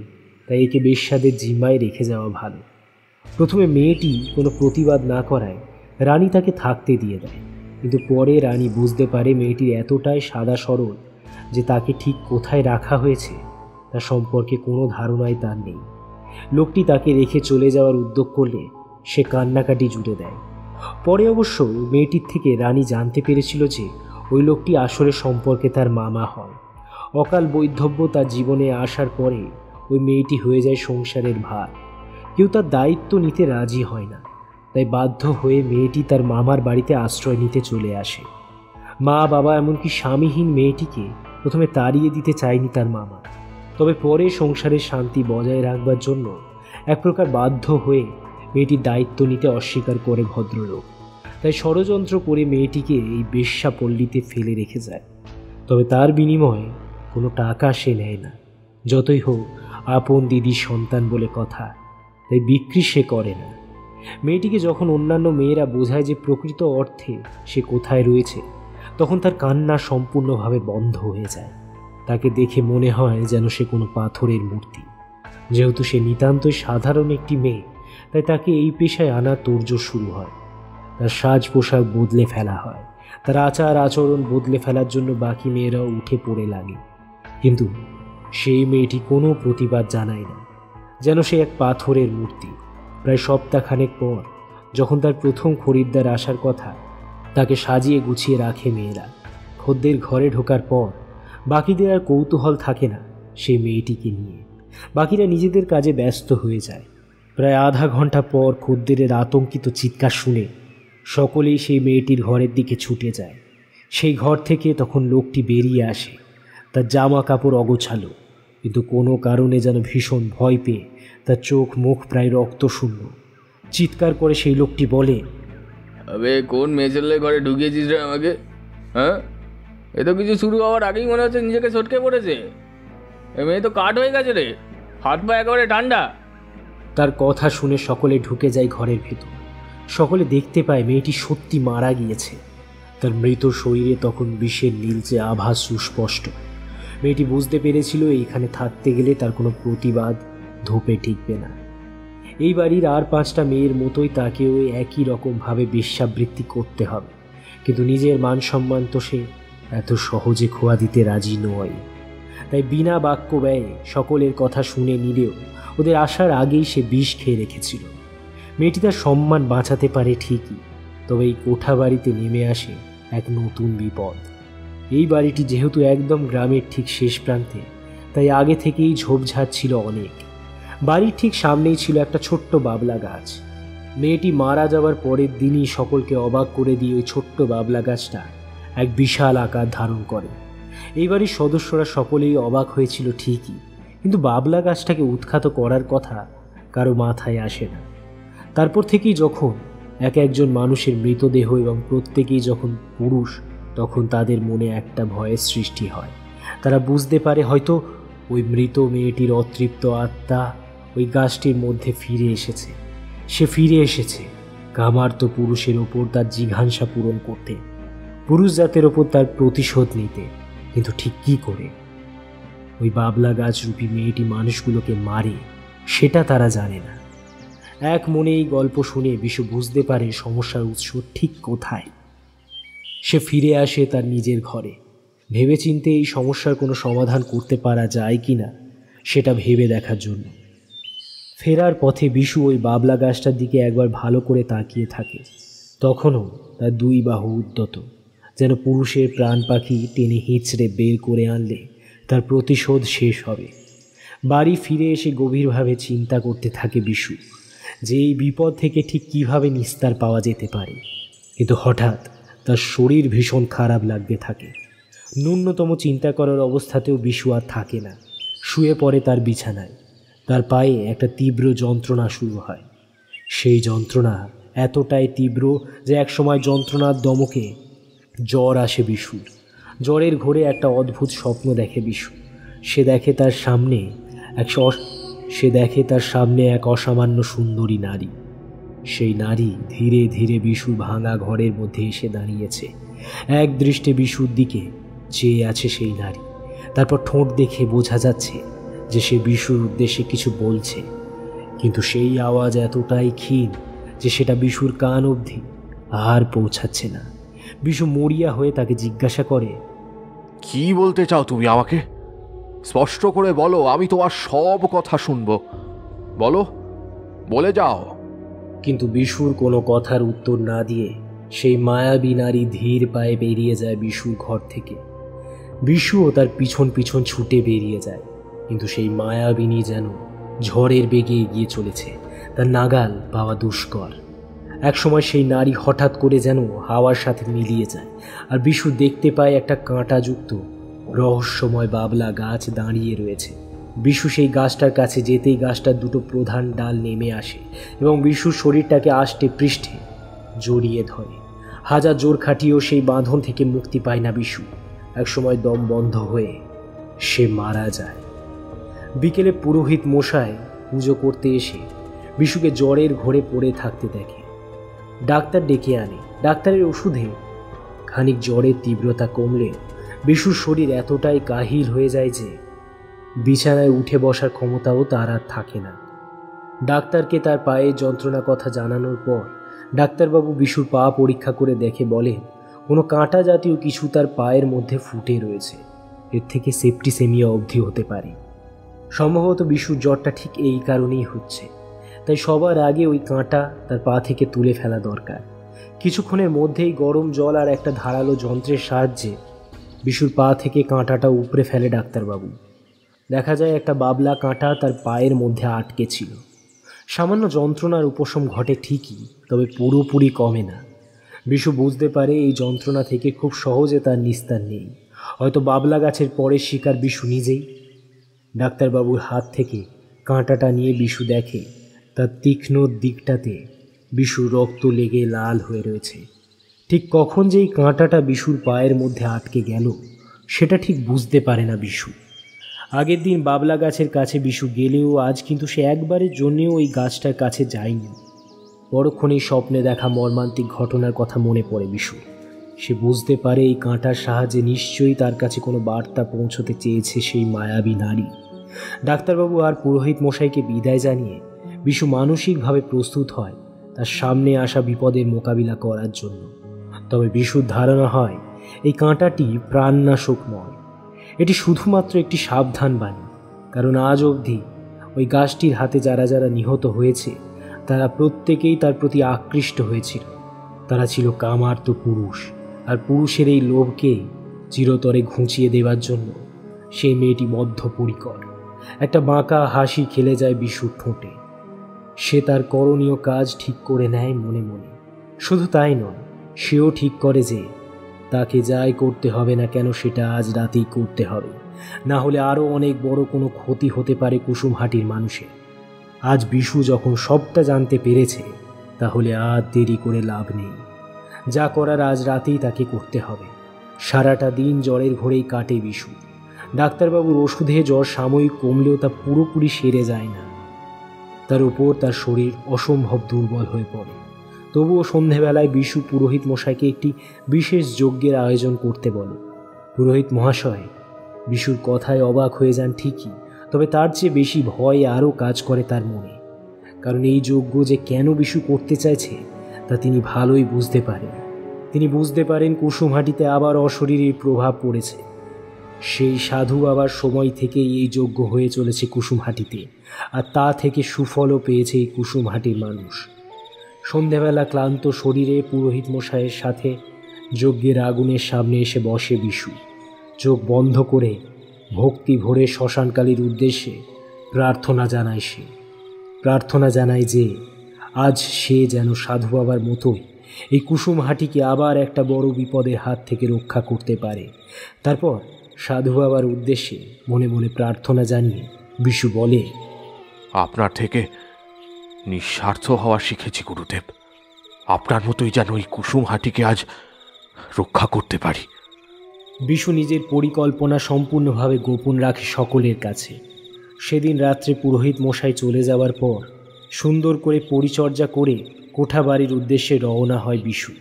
তাই একে বেশ্যাদের জিম্মায় রেখে যাওয়া ভালো। প্রথমে মেয়েটি কোনো প্রতিবাদ না করায় রানী তাকে থাকতে দিয়ে দেয়। কিন্তু পরে রানী বুঝতে পারে মেয়েটির এতটাই সাদা সরল যে তাকে ঠিক কোথায় রাখা হয়েছে তা সম্পর্কে কোনো ধারণাই তার নেই। লোকটি তাকে রেখে চলে যাওয়ার উদ্যোগ করলে সে কান্নাকাটি জুড়ে দেয়। পরে অবশ্য মেয়েটির থেকে রানী জানতে পেরেছিল যে ওই লোকটি আসলে সম্পর্কে তার মামা হয়। অকাল বৈধব্য তার জীবনে আসার পরে ওই মেয়েটি হয়ে যায় সংসারের ভার। কেউ তার দায়িত্ব নিতে রাজি হয় না, তাই বাধ্য হয়ে মেয়েটি তার মামার বাড়িতে আশ্রয় নিতে চলে আসে। মা বাবা এমনকি স্বামীহীন মেয়েটিকে প্রথমে তাড়িয়ে দিতে চায়নি তার মামা, তবে পরে সংসারের শান্তি বজায় রাখবার জন্য এক প্রকার বাধ্য হয়ে মেয়েটির দায়িত্ব নিতে অস্বীকার করে ভদ্রলোক। তাই ষড়যন্ত্র করে মেয়েটিকে এই বেশ্যা পল্লীতে ফেলে রেখে যায়। তবে তার বিনিময়ে কোনো টাকা সে নেয় না। যতই হোক আপন দিদির সন্তান বলে কথা, তাই বিক্রি সে করে না। মেয়েটিকে যখন অন্যান্য মেয়েরা বোঝায় যে প্রকৃত অর্থে সে কোথায় রয়েছে, তখন তার কান্না সম্পূর্ণভাবে বন্ধ হয়ে যায়। তাকে দেখে মনে হয় যেন সে কোনো পাথরের মূর্তি। যেহেতু সে নিতান্তই সাধারণ একটি মেয়ে, তাই তাকে এই পেশায় আনা তোড়জোড় শুরু হয়। তার সাজ পোশাক বদলে ফেলা হয়, তার আচার আচরণ বদলে ফেলার জন্য বাকি মেয়েরাও উঠে পড়ে লাগে। কিন্তু সেই মেয়েটি কোনো প্রতিবাদ জানায় না, যেন সে এক পাথরের মূর্তি। প্রায় সপ্তাহখানেক পর যখন তার প্রথম খরিদ্দার আসার কথা, তাকে সাজিয়ে গুছিয়ে রাখে মেয়েরা। খদ্দের ঘরে ঢোকার পর বাকিদের আর কৌতূহল থাকে না সেই মেয়েটিকে নিয়ে। বাকিরা নিজেদের কাজে ব্যস্ত হয়ে যায়। প্রায় আধা ঘন্টা পর খদ্দেরের আতঙ্কিত চিৎকার শুনে সকলেই সেই মেয়েটির ঘরের দিকে ছুটে যায়। সেই ঘর থেকে তখন লোকটি বেরিয়ে আসে। তার জামা কাপড় অগোছালো, কিন্তু কোনো কারণে যেন ভীষণ ভয় পেয়ে তার চোখ মুখ প্রায় রক্তশূন্য। চিৎকার করে সেই লোকটি বলে, আবে কোন মেয়ে ছেলে ঘরে ঢুকিয়েছিস রে আমাকে? হ্যাঁ, এ তো কিছু শুরু হওয়ার আগেই মনে হচ্ছে নিজেকে ছটকে পড়েছে। এ মেয়ে তো কাঠ হয়ে গেছে রে, হাত পা একেবারে ঠান্ডা। তার কথা শুনে সকলে ঢুকে যায় ঘরের ভেতর। সকলে দেখতে পায় মেয়েটি সত্যি মারা গিয়েছে। তার মৃত শরীরে তখন বিষের নীলচে আভাস সুস্পষ্ট। মেয়েটি বুঝতে পেরেছিল এইখানে থাকতে গেলে তার কোনো প্রতিবাদ ধোপে টিকবে না। এই বাড়ির আর 5টা মেয়ের মতোই তাকেও একই রকমভাবে বেশ্যাবৃত্তি করতে হবে। কিন্তু নিজের মান সম্মান তো সে এত সহজে খোয়া দিতে রাজি নয়। তাই বিনা বাক্য ব্যয়ে সকলের কথা শুনে নিলেও ওদের আসার আগেই সে বিষ খেয়ে রেখেছিল। মেয়েটি তার সম্মান বাঁচাতে পারে ঠিকই, তবে এই কোঠা বাড়িতে নেমে আসে এক নতুন বিপদ। এই বাড়িটি যেহেতু একদম গ্রামের ঠিক শেষ প্রান্তে, তাই আগে থেকেই ঝোপঝাড় ছিল অনেক। বাড়ির ঠিক সামনেই ছিল একটা ছোট্ট বাবলা গাছ। মেয়েটি মারা যাওয়ার পরের দিনই সকলকে অবাক করে দিয়ে ওই ছোট্ট বাবলা গাছটা এক বিশাল আকার ধারণ করে। এই বাড়ির সদস্যরা সকলেই অবাক হয়েছিল ঠিকই, কিন্তু বাবলা গাছটাকে উৎখাত করার কথা কারো মাথায় আসে না। তারপর থেকেই যখন একজন মানুষের মৃতদেহ এবং প্রত্যেকেই যখন পুরুষ, তখন তাদের মনে একটা ভয়ের সৃষ্টি হয়। তারা বুঝতে পারে হয়তো ওই মৃত মেয়েটির অতৃপ্ত আত্মা ওই গাছটির মধ্যে ফিরে এসেছে। সে ফিরে এসেছে কামার্ত পুরুষের ওপর তার জিঘাংসা পূরণ করতে, পুরুষ জাতের ওপর তার প্রতিশোধ নিতে। কিন্তু ঠিক কি করে? ওই বাবলা গাছ রূপী মেয়েটি মানুষগুলোকে মারে সেটা তারা জানে না। এক মনে এই গল্প শুনে বিশু বুঝতে পারে সমস্যার উৎস ঠিক কোথায়। সে ফিরে আসে তার নিজের ঘরে, ভেবেচিন্তে এই সমস্যার কোনো সমাধান করতে পারা যায় কি না সেটা ভেবে দেখার জন্য। ফেরার পথে বিশু ওই বাবলা গাছটার দিকে একবার ভালো করে তাকিয়ে থাকে। তখনও তার দুই বাহু উদ্যত, যেন পুরুষের প্রাণ পাখি টেনে হিঁচড়ে বের করে আনলে তার প্রতিশোধ শেষ হবে। বাড়ি ফিরে এসে গভীরভাবে চিন্তা করতে থাকে বিশু যে এই বিপদ থেকে ঠিক কিভাবে নিস্তার পাওয়া যেতে পারে। কিন্তু হঠাৎ তার শরীর ভীষণ খারাপ লাগতে থাকে। ন্যূনতম চিন্তা করার অবস্থাতেও বিশু আর থাকে না, শুয়ে পড়ে তার বিছানায়। তার পায়ে একটা তীব্র যন্ত্রণা শুরু হয়। সেই যন্ত্রণা এতটাই তীব্র যে একসময় যন্ত্রণার দমকে জ্বর আসে বিশুর। জ্বরের ঘোরে একটা অদ্ভুত স্বপ্ন দেখে বিশু। সে দেখে তার সামনে এক অসামান্য সুন্দরী নারী। সেই নারী ধীরে ধীরে বিশুর ভাঙা ঘরের মধ্যে এসে দাঁড়িয়েছে। এক দৃষ্টে বিশুর দিকে চেয়ে আছে সেই নারী। তারপর ঠোঁট দেখে বোঝা যাচ্ছে যে সে বিশুর উদ্দেশ্যে কিছু বলছে, কিন্তু সেই আওয়াজ এতটাই ক্ষীণ যে সেটা বিশুর কান অবধি আর পৌঁছাচ্ছে না। বিশু মরিয়া হয়ে তাকে জিজ্ঞাসা করে, কি বলতে চাও তুমি আমাকে? স্পষ্ট করে বলো, আমি তোমার সব কথা শুনবো। বলো, বলে যাও। কিন্তু বিশুর কোনো কথার উত্তর না দিয়ে সেই মায়াবী নারী ধীর পায়ে বেরিয়ে যায় বিশুর ঘর থেকে। বিশুও তার পিছন পিছন ছুটে বেরিয়ে যায়, কিন্তু সেই মায়াবিনী যেন ঝড়ের বেগে এগিয়ে চলেছে, তার নাগাল পাওয়া দুষ্কর। একসময় সেই নারী হঠাৎ করে যেন হাওয়ার সাথে মিলিয়ে যায়, আর বিশু দেখতে পায় একটা কাঁটাযুক্ত রহস্যময় বাবলা গাছ দাঁড়িয়ে রয়েছে। বিশু সেই গাছটার কাছে যেতেই গাছটার দুটো প্রধান ডাল নেমে আসে এবং বিশুর শরীরটাকে আষ্টে পৃষ্ঠে জড়িয়ে ধরে। হাজার জোর খাটিয়েও সেই বাঁধন থেকে মুক্তি পায় না বিশু। একসময় দম বন্ধ হয়ে সে মারা যায়। বিকেলে পুরোহিত মশাই পুজো করতে এসে বিশুকে জ্বরের ঘোরে পড়ে থাকতে দেখে। ডাক্তার ডেকে আনে। ডাক্তারের ওষুধে খানিক জ্বরের তীব্রতা কমলে বিশুর শরীর এতটাই কাহিল হয়ে যায় যে বিছানায় উঠে বসার ক্ষমতাও তার আর থাকে না। ডাক্তারকে তার পায়ের যন্ত্রণা কথা জানানোর পর ডাক্তারবাবু বিশুর পা পরীক্ষা করে দেখে বলেন, কোনো কাঁটা জাতীয় কিছু তার পায়ের মধ্যে ফুটে রয়েছে। এর থেকে সেপ্টিসেমিয়া অবধি হতে পারে। সম্ভবত বিশুর জ্বরটা ঠিক এই কারণেই হচ্ছে। তাই সবার আগে ওই কাঁটা তার পা থেকে তুলে ফেলা দরকার। কিছুক্ষণের মধ্যেই গরম জল আর একটা ধারালো যন্ত্রের সাহায্যে বিশুর পা থেকে কাঁটাটা উপড়ে ফেলে ডাক্তারবাবু। দেখা যায় একটা বাবলা কাঁটা তার পায়ের মধ্যে আটকে ছিল। সামান্য যন্ত্রণার উপশম ঘটে ঠিকই, তবে পুরোপুরি কমে না। বিশু বুঝতে পারে এই যন্ত্রণা থেকে খুব সহজে তার নিস্তার নেই। হয়তো বাবলা গাছের পরের শিকার বিশু নিজেই। ডাক্তারবাবুর হাত থেকে কাঁটাটা নিয়ে বিশু দেখে তার তীক্ষ্ণ দিকটাতে বিশুর রক্ত লেগে লাল হয়ে রয়েছে। ঠিক কখন যে এই কাঁটাটা বিশুর পায়ের মধ্যে আটকে গেল সেটা ঠিক বুঝতে পারে না বিশু। আগের দিন বাবলা গাছের কাছে বিশু গেলেও আজ কিন্তু সে একবারের জন্যেও ওই গাছটার কাছে যায়নি। পরক্ষণেই স্বপ্নে দেখা মর্মান্তিক ঘটনার কথা মনে পড়ে বিশু। সে বুঝতে পারে এই কাঁটার সাহায্যে নিশ্চয়ই তার কাছে কোনো বার্তা পৌঁছতে চেয়েছে সেই মায়াবী নারী। ডাক্তারবাবু আর পুরোহিত মশাইকে বিদায় জানিয়ে বিশু মানসিকভাবে প্রস্তুত হয় তার সামনে আসা বিপদের মোকাবিলা করার জন্য। তবে বিশুর ধারণা হয় এই কাঁটাটি প্রাণনাশক নয়, এটি শুধুমাত্র একটি সাবধান বাণী। কারণ আজ অবধি ওই গাছটির হাতে যারা যারা নিহত হয়েছে তারা প্রত্যেকেই তার প্রতি আকৃষ্ট হয়েছিল। তারা ছিল কামার্ত পুরুষ, আর পুরুষের এই লোভকে চিরতরে ঘুঁচিয়ে দেওয়ার জন্য সেই মেয়েটি বদ্ধপরিকর। একটা বাঁকা হাসি খেলে যায় বিশুর ঠোঁটে। সে তার করণীয় কাজ ঠিক করে নেয় মনে মনে। শুধু তাই নয়, সেও ঠিক করে যে তাকে যাই করতে হবে না কেন সেটা আজ রাতেই করতে হবে, না হলে আরও অনেক বড় কোনো ক্ষতি হতে পারে কুসুমহাটির মানুষের। আজ বিশু যখন সবটা জানতে পেরেছে তাহলে আর দেরি করে লাভ নেই। যা করার আজ রাতেই তাকে করতে হবে। সারাটা দিন জ্বরের ঘোরেই কাটে বিশু। ডাক্তারবাবুর ওষুধে জ্বর সাময়িক কমলেও তা পুরোপুরি সেরে যায় না। তার উপর তার শরীর অসম্ভব দুর্বল হয়ে পড়ে। তবুও সন্ধেবেলায় বিশু পুরোহিত মশাইকে একটি বিশেষ যজ্ঞের আয়োজন করতে বলে। পুরোহিত মহাশয় বিশুর কথায় অবাক হয়ে যান ঠিকই, তবে তার চেয়ে বেশি ভয় আরও কাজ করে তার মনে। কারণ এই যজ্ঞ যে কেন বিশু করতে চাইছে তা তিনি ভালোই বুঝতে পারেন। তিনি বুঝতে পারেন কুসুমহাটিতে আবার অশরীরীর প্রভাব পড়েছে। সেই সাধু বাবার সময় থেকেই এই যজ্ঞ হয়ে চলেছে কুসুমহাটিতে, আর তা থেকে সুফলও পেয়েছে এই কুসুমহাটির মানুষ। সন্ধেবেলা ক্লান্ত শরীরে পুরোহিত মশাইয়ের সাথে যজ্ঞের আগুনের সামনে এসে বসে বিশু। চোখ বন্ধ করে ভক্তি ভরে শ্মশানকালীর উদ্দেশ্যে প্রার্থনা জানায় সে। প্রার্থনা জানায় যে আজ সে যেন সাধু বাবার মতোই এই কুসুমহাটিকে আবার একটা বড় বিপদের হাত থেকে রক্ষা করতে পারে। তারপর সাধু বাবার উদ্দেশ্যে মনে মনে প্রার্থনা জানিয়ে বিশু বলে, আপনার থেকে নিঃস্বার্থ হওয়া শিখেছি গুরুদেব। আপনার মতোই যেন ওই কুসুমহাটিকে আজ রক্ষা করতে পারি। বিশু নিজের পরিকল্পনা সম্পূর্ণভাবে গোপন রাখে সকলের কাছে। সেদিন রাত্রে পুরোহিত মশাই চলে যাওয়ার পর সুন্দর করে পরিচর্যা করে কোঠাবাড়ির উদ্দেশ্যে রওনা হয় বিশু।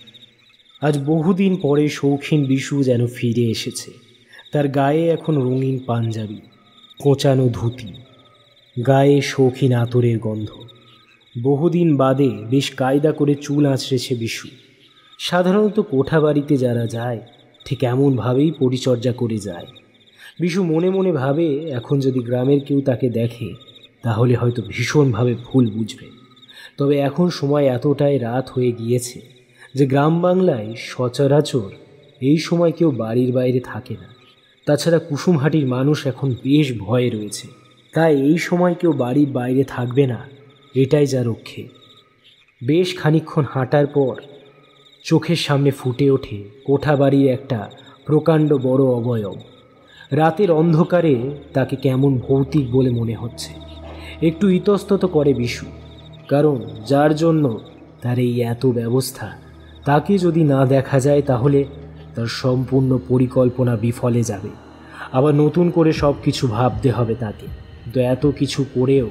আজ বহুদিন পরে শৌখিন বিশু যেন ফিরে এসেছে। তার গায়ে এখন রঙিন পাঞ্জাবি, কোঁচানো ধুতি, গায়ে শৌখিন আতরের গন্ধ। বহুদিন বাদে বেশ কায়দা করে চুল আঁচড়েছে বিশু। সাধারণত কোঠাবাড়িতে যারা যায় ঠিক এমনভাবেই পরিচর্যা করে যায়। বিশু মনে মনে ভাবে এখন যদি গ্রামের কেউ তাকে দেখে তাহলে হয়তো ভীষণভাবে ভুল বুঝবে। তবে এখন সময় এতটাই রাত হয়ে গিয়েছে যে গ্রাম বাংলায় সচরাচর এই সময় কেউ বাড়ির বাইরে থাকে না। তাছাড়া কুসুমহাটির মানুষ এখন বেশ ভয়ে রয়েছে, তাই এই সময় কেউ বাড়ির বাইরে থাকবে না, এটাই যা রক্ষে। বেশ খানিকক্ষণ হাঁটার পর চোখের সামনে ফুটে ওঠে কোঠাবাড়ির একটা প্রকাণ্ড বড় অবয়ব। রাতের অন্ধকারে তাকে কেমন ভৌতিক বলে মনে হচ্ছে। একটু ইতস্তত করে বিশু, কারণ যার জন্য তার এই এত ব্যবস্থা তাকে যদি না দেখা যায় তাহলে তার সম্পূর্ণ পরিকল্পনা বিফলে যাবে। আবার নতুন করে সব কিছু ভাবতে হবে তাকে। কিন্তু এত কিছু করেও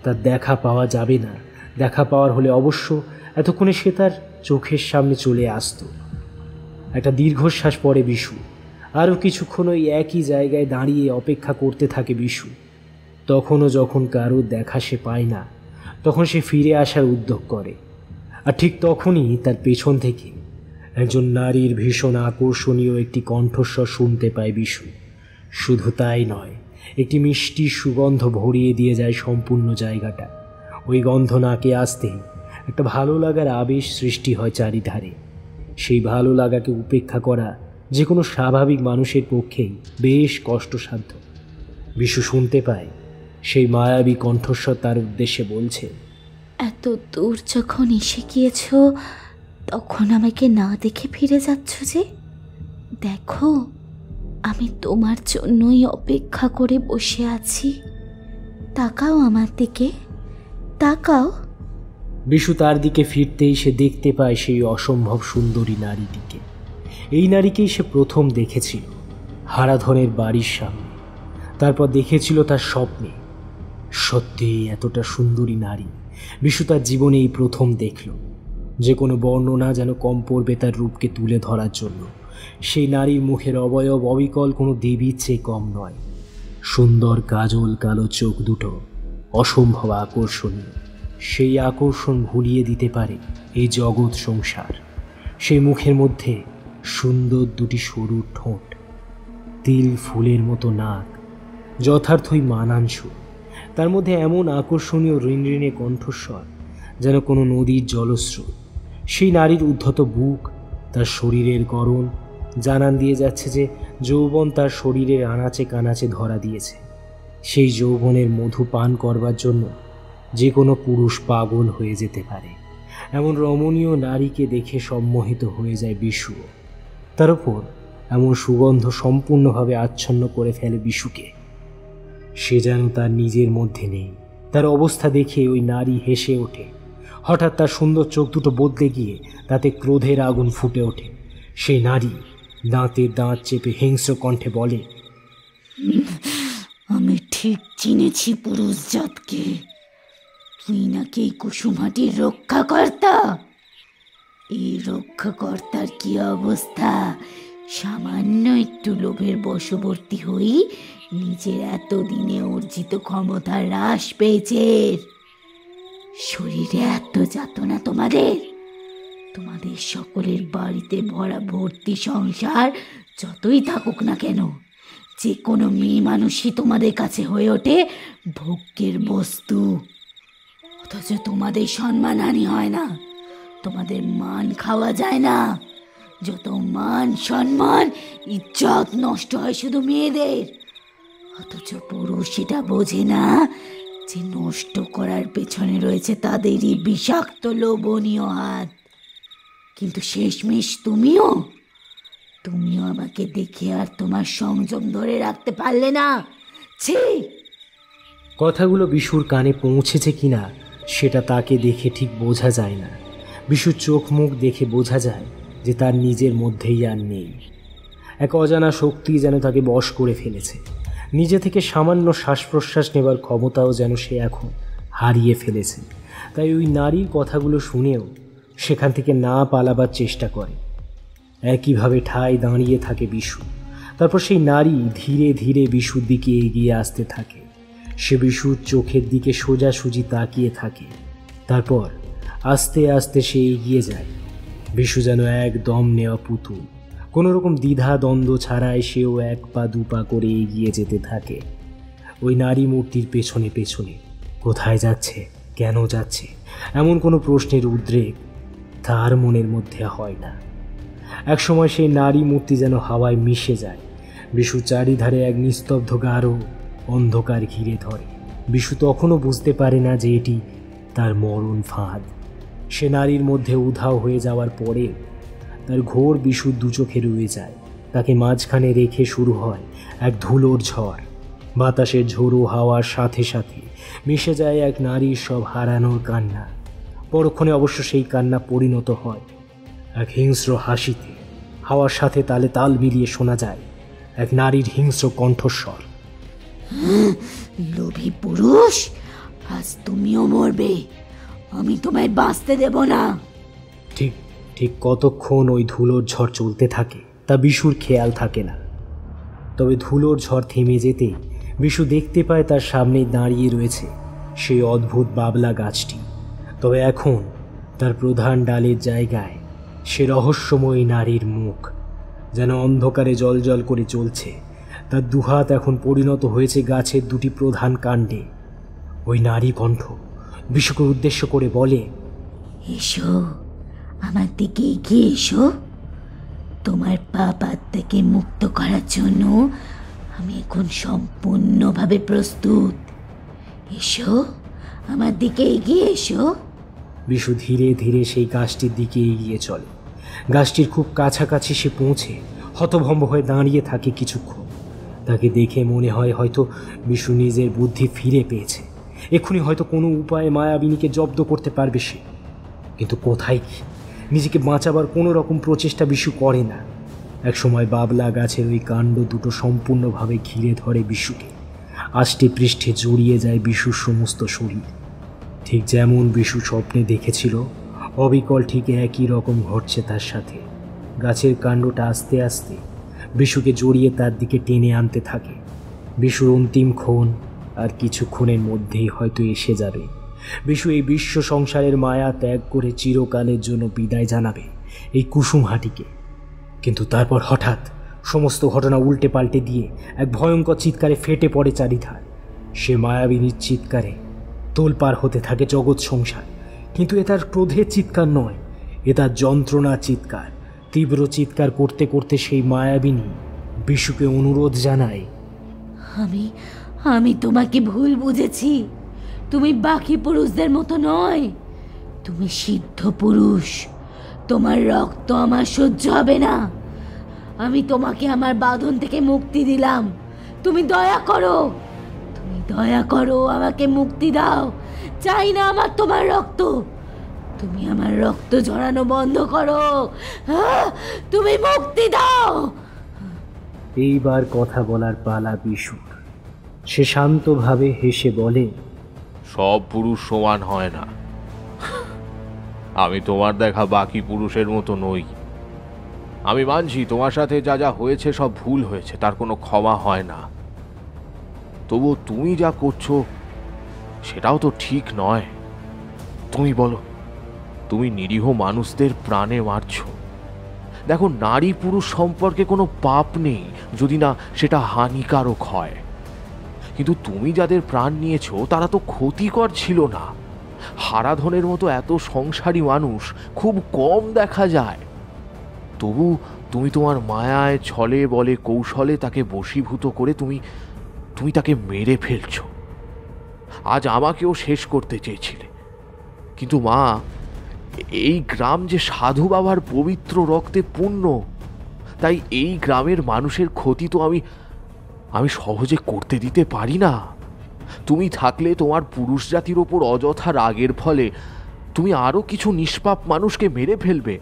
তার দেখা পাওয়া যাবে না। দেখা পাওয়ার হলে অবশ্য এতক্ষণে সে তার চোখের সামনে চলে আসতো। একটা দীর্ঘশ্বাস পড়ে বিশু। আরও কিছুক্ষণ ওই একই জায়গায় দাঁড়িয়ে অপেক্ষা করতে থাকে বিশু। তখনও যখন কারোর দেখা সে পায় না তখন সে ফিরে আসার উদ্যোগ করে। আর ঠিক তখনই তার পেছন থেকে একজন নারীর ভীষণ আকর্ষণীয় একটি কণ্ঠস্বর শুনতে পায় বিশু। শুধু তাই নয়, একটি মিষ্টি সুগন্ধ ভরিয়ে দিয়ে যায় সম্পূর্ণ জায়গাটা। ওই গন্ধ নাকে আসতেই একটা ভালো লাগার আবেশ সৃষ্টি হয় চারিধারে। সেই ভালো লাগাকে উপেক্ষা করা যে কোনো স্বাভাবিক মানুষের পক্ষেই বেশ কষ্টসাধ্য। বিশু শুনতে পায় সেই মায়াবী কণ্ঠস্বর তার উদ্দেশ্যে বলছে, এত দূর যখন এসে গিয়েছ তখন আমাকে না দেখে ফিরে যাচ্ছ যে? দেখো, আমি তোমার জন্যই অপেক্ষা করে বসে আছি। তাকাও আমার দিকে, তাকাও। বিশু তার দিকে ফিরতেই সে দেখতে পায় সেই অসম্ভব সুন্দরী নারীটিকে। এই নারীকেই সে প্রথম দেখেছিল হারাধনের বাড়ির সামনে, তারপর দেখেছিল তার স্বপ্নে। সত্যিই এতটা সুন্দরী নারী বিশু তার জীবনে এই প্রথম দেখল। যে কোনো বর্ণনা যেন কম পড়বে তার রূপকে তুলে ধরার জন্য। সেই নারীর মুখের অবয়ব অবিকল কোনো দেবীর চেয়ে কম নয়। সুন্দর কাজল কালো চোখ দুটো অসম্ভব আকর্ষণীয়। সেই আকর্ষণ ভুলিয়ে দিতে পারে এই জগৎ সংসার। সেই মুখের মধ্যে সুন্দর দুটি সরু ঠোঁট, তিল ফুলের মতো নাক, যথার্থই মানানসু। তার মধ্যে এমন আকর্ষণীয় ঋণঋণে কণ্ঠস্বর যেন কোনো নদীর জলস্রোত। সেই নারীর উদ্ধত বুক, তার শরীরের গড়ন জানান দিয়ে যাচ্ছে যে যৌবন তার শরীরের আনাচে কানাচে ধরা দিয়েছে। সেই যৌবনের মধু পান করবার জন্য যে কোনো পুরুষ পাগল হয়ে যেতে পারে। এমন রমণীয় নারীকে দেখে সম্মোহিত হয়ে যায় বিশু। তার উপর এমন সুগন্ধ সম্পূর্ণভাবে আচ্ছন্ন করে ফেলে বিশুকে। সে যেন তার নিজের মধ্যে নেই। তার অবস্থা দেখে ওই নারী হেসে ওঠে। হঠাৎ তার সুন্দর চোখ দুটো বদলে গিয়ে তাতে ক্রোধের আগুন ফুটে ওঠে। সেই নারী দাঁতে দাঁত চেপে হিংস্র কণ্ঠে বলে, আমি ঠিক চিনেছি পুরুষ জাতকে। আপনি নাকি এই কুসুমহাটির রক্ষাকর্তা? এই রক্ষাকর্তার কি অবস্থা? সামান্য একটু লোভের বশবর্তী হই নিজের এতদিনে অর্জিত ক্ষমতা হ্রাস পেয়েছে। শরীরে এত যাতনা তোমাদের, তোমাদের সকলের বাড়িতে ভরা ভর্তি সংসার যতই থাকুক না কেন, যে কোনো মেয়ে মানুষই তোমাদের কাছে হয়ে ওঠে ভোগ্যের বস্তু। অথচ তোমাদের সম্মানহানি হয় না, তোমাদের মান খাওয়া যায় না। যত মান সম্মান ইজ্জত নষ্ট হয় শুধু মেয়েদের। অথচ পুরুষ সেটা বোঝে না যে নষ্ট করার পেছনে রয়েছে তাদেরই বিষাক্ত লোভনীয় হাত। কিন্তু শেষমেশ তুমিও আমাকে দেখে আর তোমার সংযম ধরে রাখতে পারলে না। ছি! কথাগুলো বিশুর কানে পৌঁছেছে কিনা সেটা তাকে দেখে ঠিক বোঝা যায় না। বিশুর চোখ মুখ দেখে বোঝা যায় যে তার নিজের মধ্যেই আর নেই। এক অজানা শক্তি যেন তাকে বশ করে ফেলেছে। নিজে থেকে সামান্য শ্বাস প্রশ্বাস নেবার ক্ষমতাও যেন সে এখন হারিয়ে ফেলেছে। তাই ওই নারীর কথাগুলো শুনেও সেখান থেকে না পালাবার চেষ্টা করে। একইভাবে ঠায় দাঁড়িয়ে থাকে বিশু। তারপর সেই নারী ধীরে ধীরে বিশুর দিকে এগিয়ে আসতে থাকে। সে বিশুর চোখের দিকে সোজাসুজি তাকিয়ে থাকে। তারপর আস্তে আস্তে সে এগিয়ে যায়। বিশু যেন একদম নেওয়া পুতুল, কোনো রকম দ্বিধা দ্বন্দ্ব ছাড়াই সেও এক পা দু পা করে এগিয়ে যেতে থাকে ওই নারী মূর্তির পেছনে পেছনে। কোথায় যাচ্ছে, কেন যাচ্ছে, এমন কোনো প্রশ্নের উদ্রেক তার মনের মধ্যে হয় না। একসময় সেই নারী মূর্তি যেন হাওয়ায় মিশে যায়। বিশু চারিধারে এক নিস্তব্ধ গাঢ় অন্ধকার ঘিরে ধরে। বিশু তখনও বুঝতে পারে না যে এটি তার মরণ ফাঁদ। সে নারীর মধ্যে উধাও হয়ে যাওয়ার পরে তার ঘোর বিশুর দু চোখে রয়ে যায়। তাকে মাঝখানে রেখে শুরু হয় এক ধুলোর ঝড়। বাতাসের ঝোড়ো হাওয়ার সাথে সাথে মিশে যায় এক নারীর সব হারানোর কান্না। পরক্ষণে অবশ্য সেই কান্না পরিণত হয় এক হিংস্র হাসিতে। হাওয়ার সাথে তালে তাল মিলিয়ে শোনা যায় এক নারীর হিংস্র কণ্ঠস্বর। লোভী পুরুষ, আজ তুমিও মরবে, আমি তোমায় বাঁচতে দেব না। ঠিক ঠিক কতক্ষণ ওই ধুলোর ঝড় চলতে থাকে তা বিশুর খেয়াল থাকে না। তবে ধুলোর ঝড় থেমে যেতেই বিশু দেখতে পায় তার সামনেই দাঁড়িয়ে রয়েছে সেই অদ্ভুত বাবলা গাছটি। তবে এখন তার প্রধান ডালের জায়গায় সে রহস্যময়ী নারীর মুখ যেন অন্ধকারে জলজল করে চলছে। তার দুহাত এখন পরিণত হয়েছে গাছের দুটি প্রধান কাণ্ডে। ওই নারী কণ্ঠ বিশুকে উদ্দেশ্য করে বলে, এসো, আমার দিকে এগিয়ে এসো। তোমার পাপাত থেকে মুক্ত করার জন্য আমি এখন সম্পূর্ণভাবে প্রস্তুত। এসো, আমার দিকে এগিয়ে এসো। বিশু ধীরে ধীরে সেই গাছটির দিকে এগিয়ে চলে। গাছটির খুব কাছাকাছি সে পৌঁছে হতভম্ব হয়ে দাঁড়িয়ে থাকে কিছুক্ষণ। তাকে দেখে মনে হয় হয়তো বিশু নিজের বুদ্ধি ফিরে পেয়েছে। এক্ষুনি হয়তো কোনো উপায়ে মায়াবিনীকে জব্দ করতে পারবে সে। কিন্তু কোথায় কি? নিজেকে বাঁচাবার কোনো রকম প্রচেষ্টা বিশু করে না। একসময় বাবলা গাছের ওই কাণ্ড দুটো সম্পূর্ণভাবে ঘিরে ধরে বিশুকে। আষ্টে পৃষ্ঠে জড়িয়ে যায় বিশুর সমস্ত শরীর। ঠিক যেমন বিশু স্বপ্নে দেখেছিল অবিকল ঠিক একই রকম ঘটছে তার সাথে। গাছের কাণ্ডটা আস্তে আস্তে বিশুকে জড়িয়ে তার দিকে টেনে আনতে থাকে। বিশুর অন্তিম ক্ষণ আর কিছুক্ষণের মধ্যেই হয়তো এসে যাবে। বিশু এই বিশ্ব সংসারের মায়া ত্যাগ করে চিরকালের জন্য বিদায় জানাবে এই কুসুমহাটিকে। কিন্তু তারপর হঠাৎ সমস্ত ঘটনা উল্টে পাল্টে দিয়ে এক ভয়ঙ্কর চিৎকারে ফেটে পড়ে চারিধার। সে মায়াবিনীর চিৎকারে তোলপাড় হতে থাকে জগৎ সংসার। কিন্তু এ তার ক্রোধের চিৎকার নয়, এ তার যন্ত্রণার চিৎকার। তীব্র চিৎকার করতে করতে সেই মায়াবিনী বিশুকে অনুরোধ জানায়, আমি তোমাকে ভুল বুঝেছি। তুমি বাকি পুরুষদের মতো নয়, তুমি সিদ্ধ পুরুষ। তোমার রক্ত আমার সহ্য হবে না। আমি তোমাকে আমার বাঁধন থেকে মুক্তি দিলাম। তুমি দয়া করো, আমাকে মুক্তি দাও। চাই না আমার তোমার রক্ত। তুমি আমার রক্ত ঝরানো বন্ধ করো। তুমি মুক্তি দাও। এইবার কথা বলার পালা বিশুর। সে শান্তভাবে হেসে বলে, সব পুরুষ সমান হয় না। আমি তোমার দেখা বাকি পুরুষের মতো নই। আমি মানছি তোমার সাথে যা যা হয়েছে সব ভুল হয়েছে, তার কোনো ক্ষমা হয় না। তবু তুমি যা করছো সেটাও তো ঠিক নয়। তুমি বলো, তুমি নিরীহ মানুষদের প্রাণে মারছো। দেখো, নারী পুরুষ সম্পর্কে কোনো পাপ নেই যদি না সেটা হানিকারক হয়, কিন্তু তুমি যাদের প্রাণ নিয়েছো তারা তো ক্ষতিকর ছিল না। হারাধনের মতো এত সংসারী মানুষ খুব কম দেখা যায়। তবু তুমি তোমার মায়ায়, ছলে বলে, কৌশলে তাকে বশীভূত করে তুমি তাকে মেরে ফেলছো। আজ আমাকেও শেষ করতে চেয়েছিলে, কিন্তু মা, এই গ্রাম যে সাধু বাবার পবিত্র রক্তে পূর্ণ, তাই এই গ্রামের মানুষের ক্ষতি তো আমি সহজে করতে দিতে পারি না। তুমি থাকলে তোমার পুরুষ জাতির ওপর অযথা রাগের ফলে তুমি আরো কিছু নিষ্পাপ মানুষকে মেরে ফেলবে।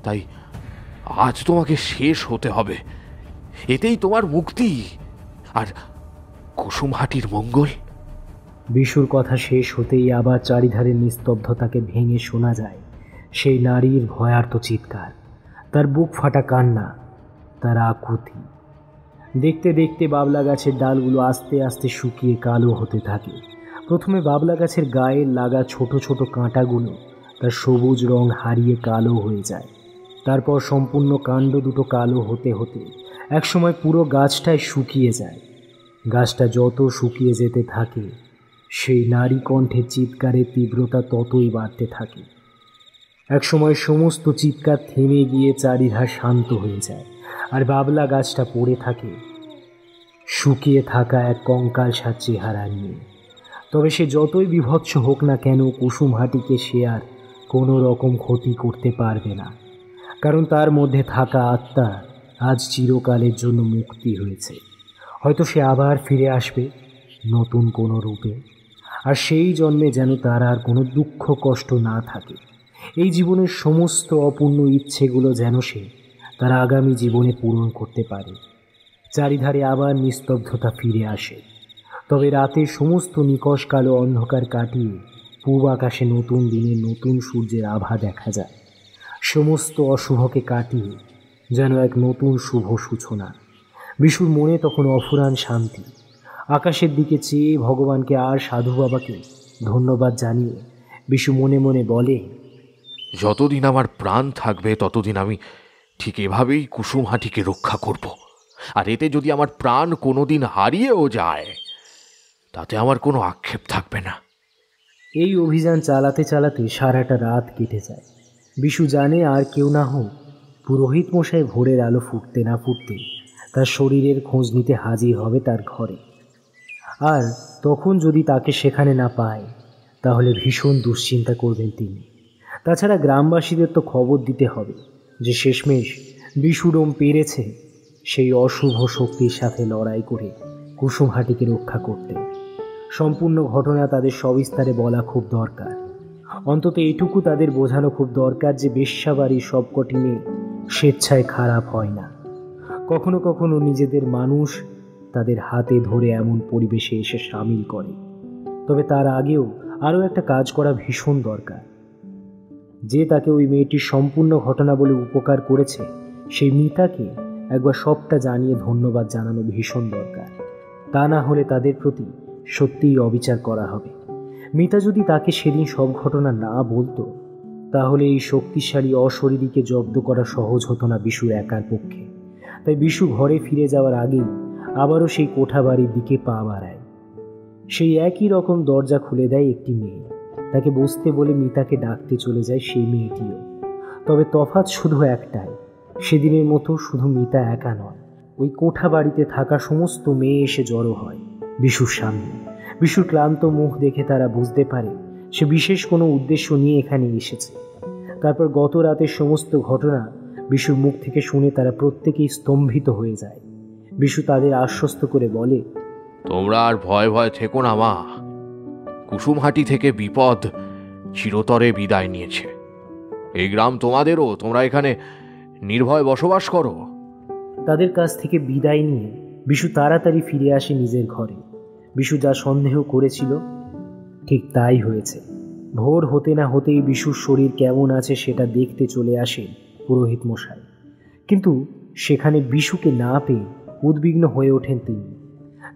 তাই আজ তোমাকে শেষ হতে হবে। এতেই তোমার মুক্তি আর কুসুমহাটির মঙ্গল। বিশুর কথা শেষ হতেই আবার চারিধারে নিস্তব্ধতাকে ভেঙে শোনা যায় সেই নারীর ভয়ার্ত চিৎকার, তার বুক ফাটা কান্না, তার আকুতি। দেখতে দেখতে বাবলা গাছের ডালগুলো আস্তে আস্তে শুকিয়ে কালো হতে থাকে। প্রথমে বাবলা গাছের গায়ে লাগা ছোট ছোট কাঁটাগুলো তার সবুজ রং হারিয়ে কালো হয়ে যায়। তারপর সম্পূর্ণ কাণ্ড দুটো কালো হতে হতে একসময় পুরো গাছটাই শুকিয়ে যায়। গাছটা যত শুকিয়ে যেতে থাকে, সেই নারী কণ্ঠের চিৎকারের তীব্রতা ততই বাড়তে থাকে। একসময় সমস্ত চিৎকার থেমে গিয়ে চারিধার শান্ত হয়ে যায়, আর বাবলা গাছটা পড়ে থাকে শুকিয়ে থাকা এক কঙ্কালসার চেহারা নিয়ে। তবে সে যতই বিভৎস হোক না কেন, কুসুমহাটিকে সে আর কোনো রকম ক্ষতি করতে পারবে না, কারণ তার মধ্যে থাকা আত্মা আজ চিরকালের জন্য মুক্তি হয়েছে। হয়তো সে আবার ফিরে আসবে নতুন কোনো রূপে, আর সেই জন্মে যেন তার আর কোনো দুঃখ কষ্ট না থাকে। এই জীবনের সমস্ত অপূর্ণ ইচ্ছেগুলো যেন সে তার আগামী জীবনে পূরণ করতে পারে। চারিধারে আবার নিস্তব্ধতা ফিরে আসে। তবে রাতের সমস্ত নিকষ কালো অন্ধকার কাটিয়ে পূব আকাশে নতুন দিনের নতুন সূর্যের আভা দেখা যায়। সমস্ত অশুভকে কাটিয়ে যেন এক নতুন শুভ সূচনা। বিশুর মনে তখন অফুরান শান্তি। আকাশের দিকে চেয়ে ভগবানকে আর সাধু বাবাকে ধন্যবাদ জানিয়ে বিশু মনে মনে বলে, যতদিন আমার প্রাণ থাকবে ততদিন আমি ঠিক এভাবেই কুসুমহাটিকে রক্ষা করব। আর এতে যদি আমার প্রাণ কোনোদিন হারিয়েও যায়, তাতে আমার কোনো আক্ষেপ থাকবে না। এই অভিযান চালাতে চালাতে সারাটা রাত কেটে যায়। বিশু জানে আর কেউ না হোক পুরোহিত মশাই ভোরের আলো ফুটতে না ফুটতে তার শরীরের খোঁজ নিতে হাজির হবে তার ঘরে। আর তখন যদি তাকে সেখানে না পায়, তাহলে ভীষণ দুশ্চিন্তা করবেন তিনি। তাছাড়া গ্রামবাসীদের তো খবর দিতে হবে যে শেষমেশ বিশুডোম পেরেছে সেই অশুভ শক্তির সাথে লড়াই করে কুসুমহাটিকে রক্ষা করতে। সম্পূর্ণ ঘটনা তাদের সবিস্তারে বলা খুব দরকার। অন্তত এইটুকু তাদের বোঝানো খুব দরকার যে বেশ্যাবাড়ির সবকটি মেয়ে স্বেচ্ছায় খারাপ হয় না। কখনো কখনো নিজেদের মানুষ তাদের হাতে ধরে এমন পরিবেশে এসে সামিল করে। তবে তার আগেও আরও একটা কাজ করা ভীষণ দরকার। যে তাকে ওই মেয়েটির সম্পূর্ণ ঘটনা বলে উপকার করেছে, সেই মিতাকে একবার সবটা জানিয়ে ধন্যবাদ জানানো ভীষণ দরকার। তা না হলে তাদের প্রতি সত্যিই অবিচার করা হবে। মিতা যদি তাকে সেদিন সব ঘটনা না বলতো, তাহলে এই শক্তিশালী অশরীরীকে জব্দ করা সহজ হতো না বিশুর একার পক্ষে। তাই বিশু ঘরে ফিরে যাওয়ার আগেই আবারও সেই কোঠা বাড়ির দিকে পা বাড়ায়। সেই একই রকম দরজা খুলে দেয় একটি মেয়ে। তাকে বসতে বলে মিতাকে ডাকতে চলে যায় সেই মেয়েটিও। তবে তফাৎ শুধু একটাই, সেদিনের মতো শুধু মিতা একা নয়, ওই কোঠা বাড়িতে থাকা সমস্ত মেয়ে এসে জড়ো হয় বিশুর সামনে। বিশুর ক্লান্ত মুখ দেখে তারা বুঝতে পারে সে বিশেষ কোনো উদ্দেশ্য নিয়ে এখানে এসেছে। তারপর গত রাতের সমস্ত ঘটনা বিশুর মুখ থেকে শুনে তারা প্রত্যেকেই স্তম্ভিত হয়ে যায়। বিশু তাদের আশ্বস্ত করে বলে, তোমরা আর ভয় ভয় থেকো না মা। কুসুমহাটি থেকে বিপদ চিরতরে বিদায় নিয়েছে। এই গ্রাম তোমাদেরও, তোমরা এখানে নির্ভয় বসবাস করো। তাদের কাছ থেকে বিদায় নিয়ে বিশু তাড়াতাড়ি ফিরে আসে নিজের ঘরে। বিশু যা সন্দেহ করেছিল ঠিক তাই হয়েছে। ভোর হতে না হতেই বিশুর শরীর কেমন আছে সেটা দেখতে চলে আসেন পুরোহিত মশাই। কিন্তু সেখানে বিশুকে না পেয়ে উদ্বিগ্ন হয়ে ওঠেন তিনি।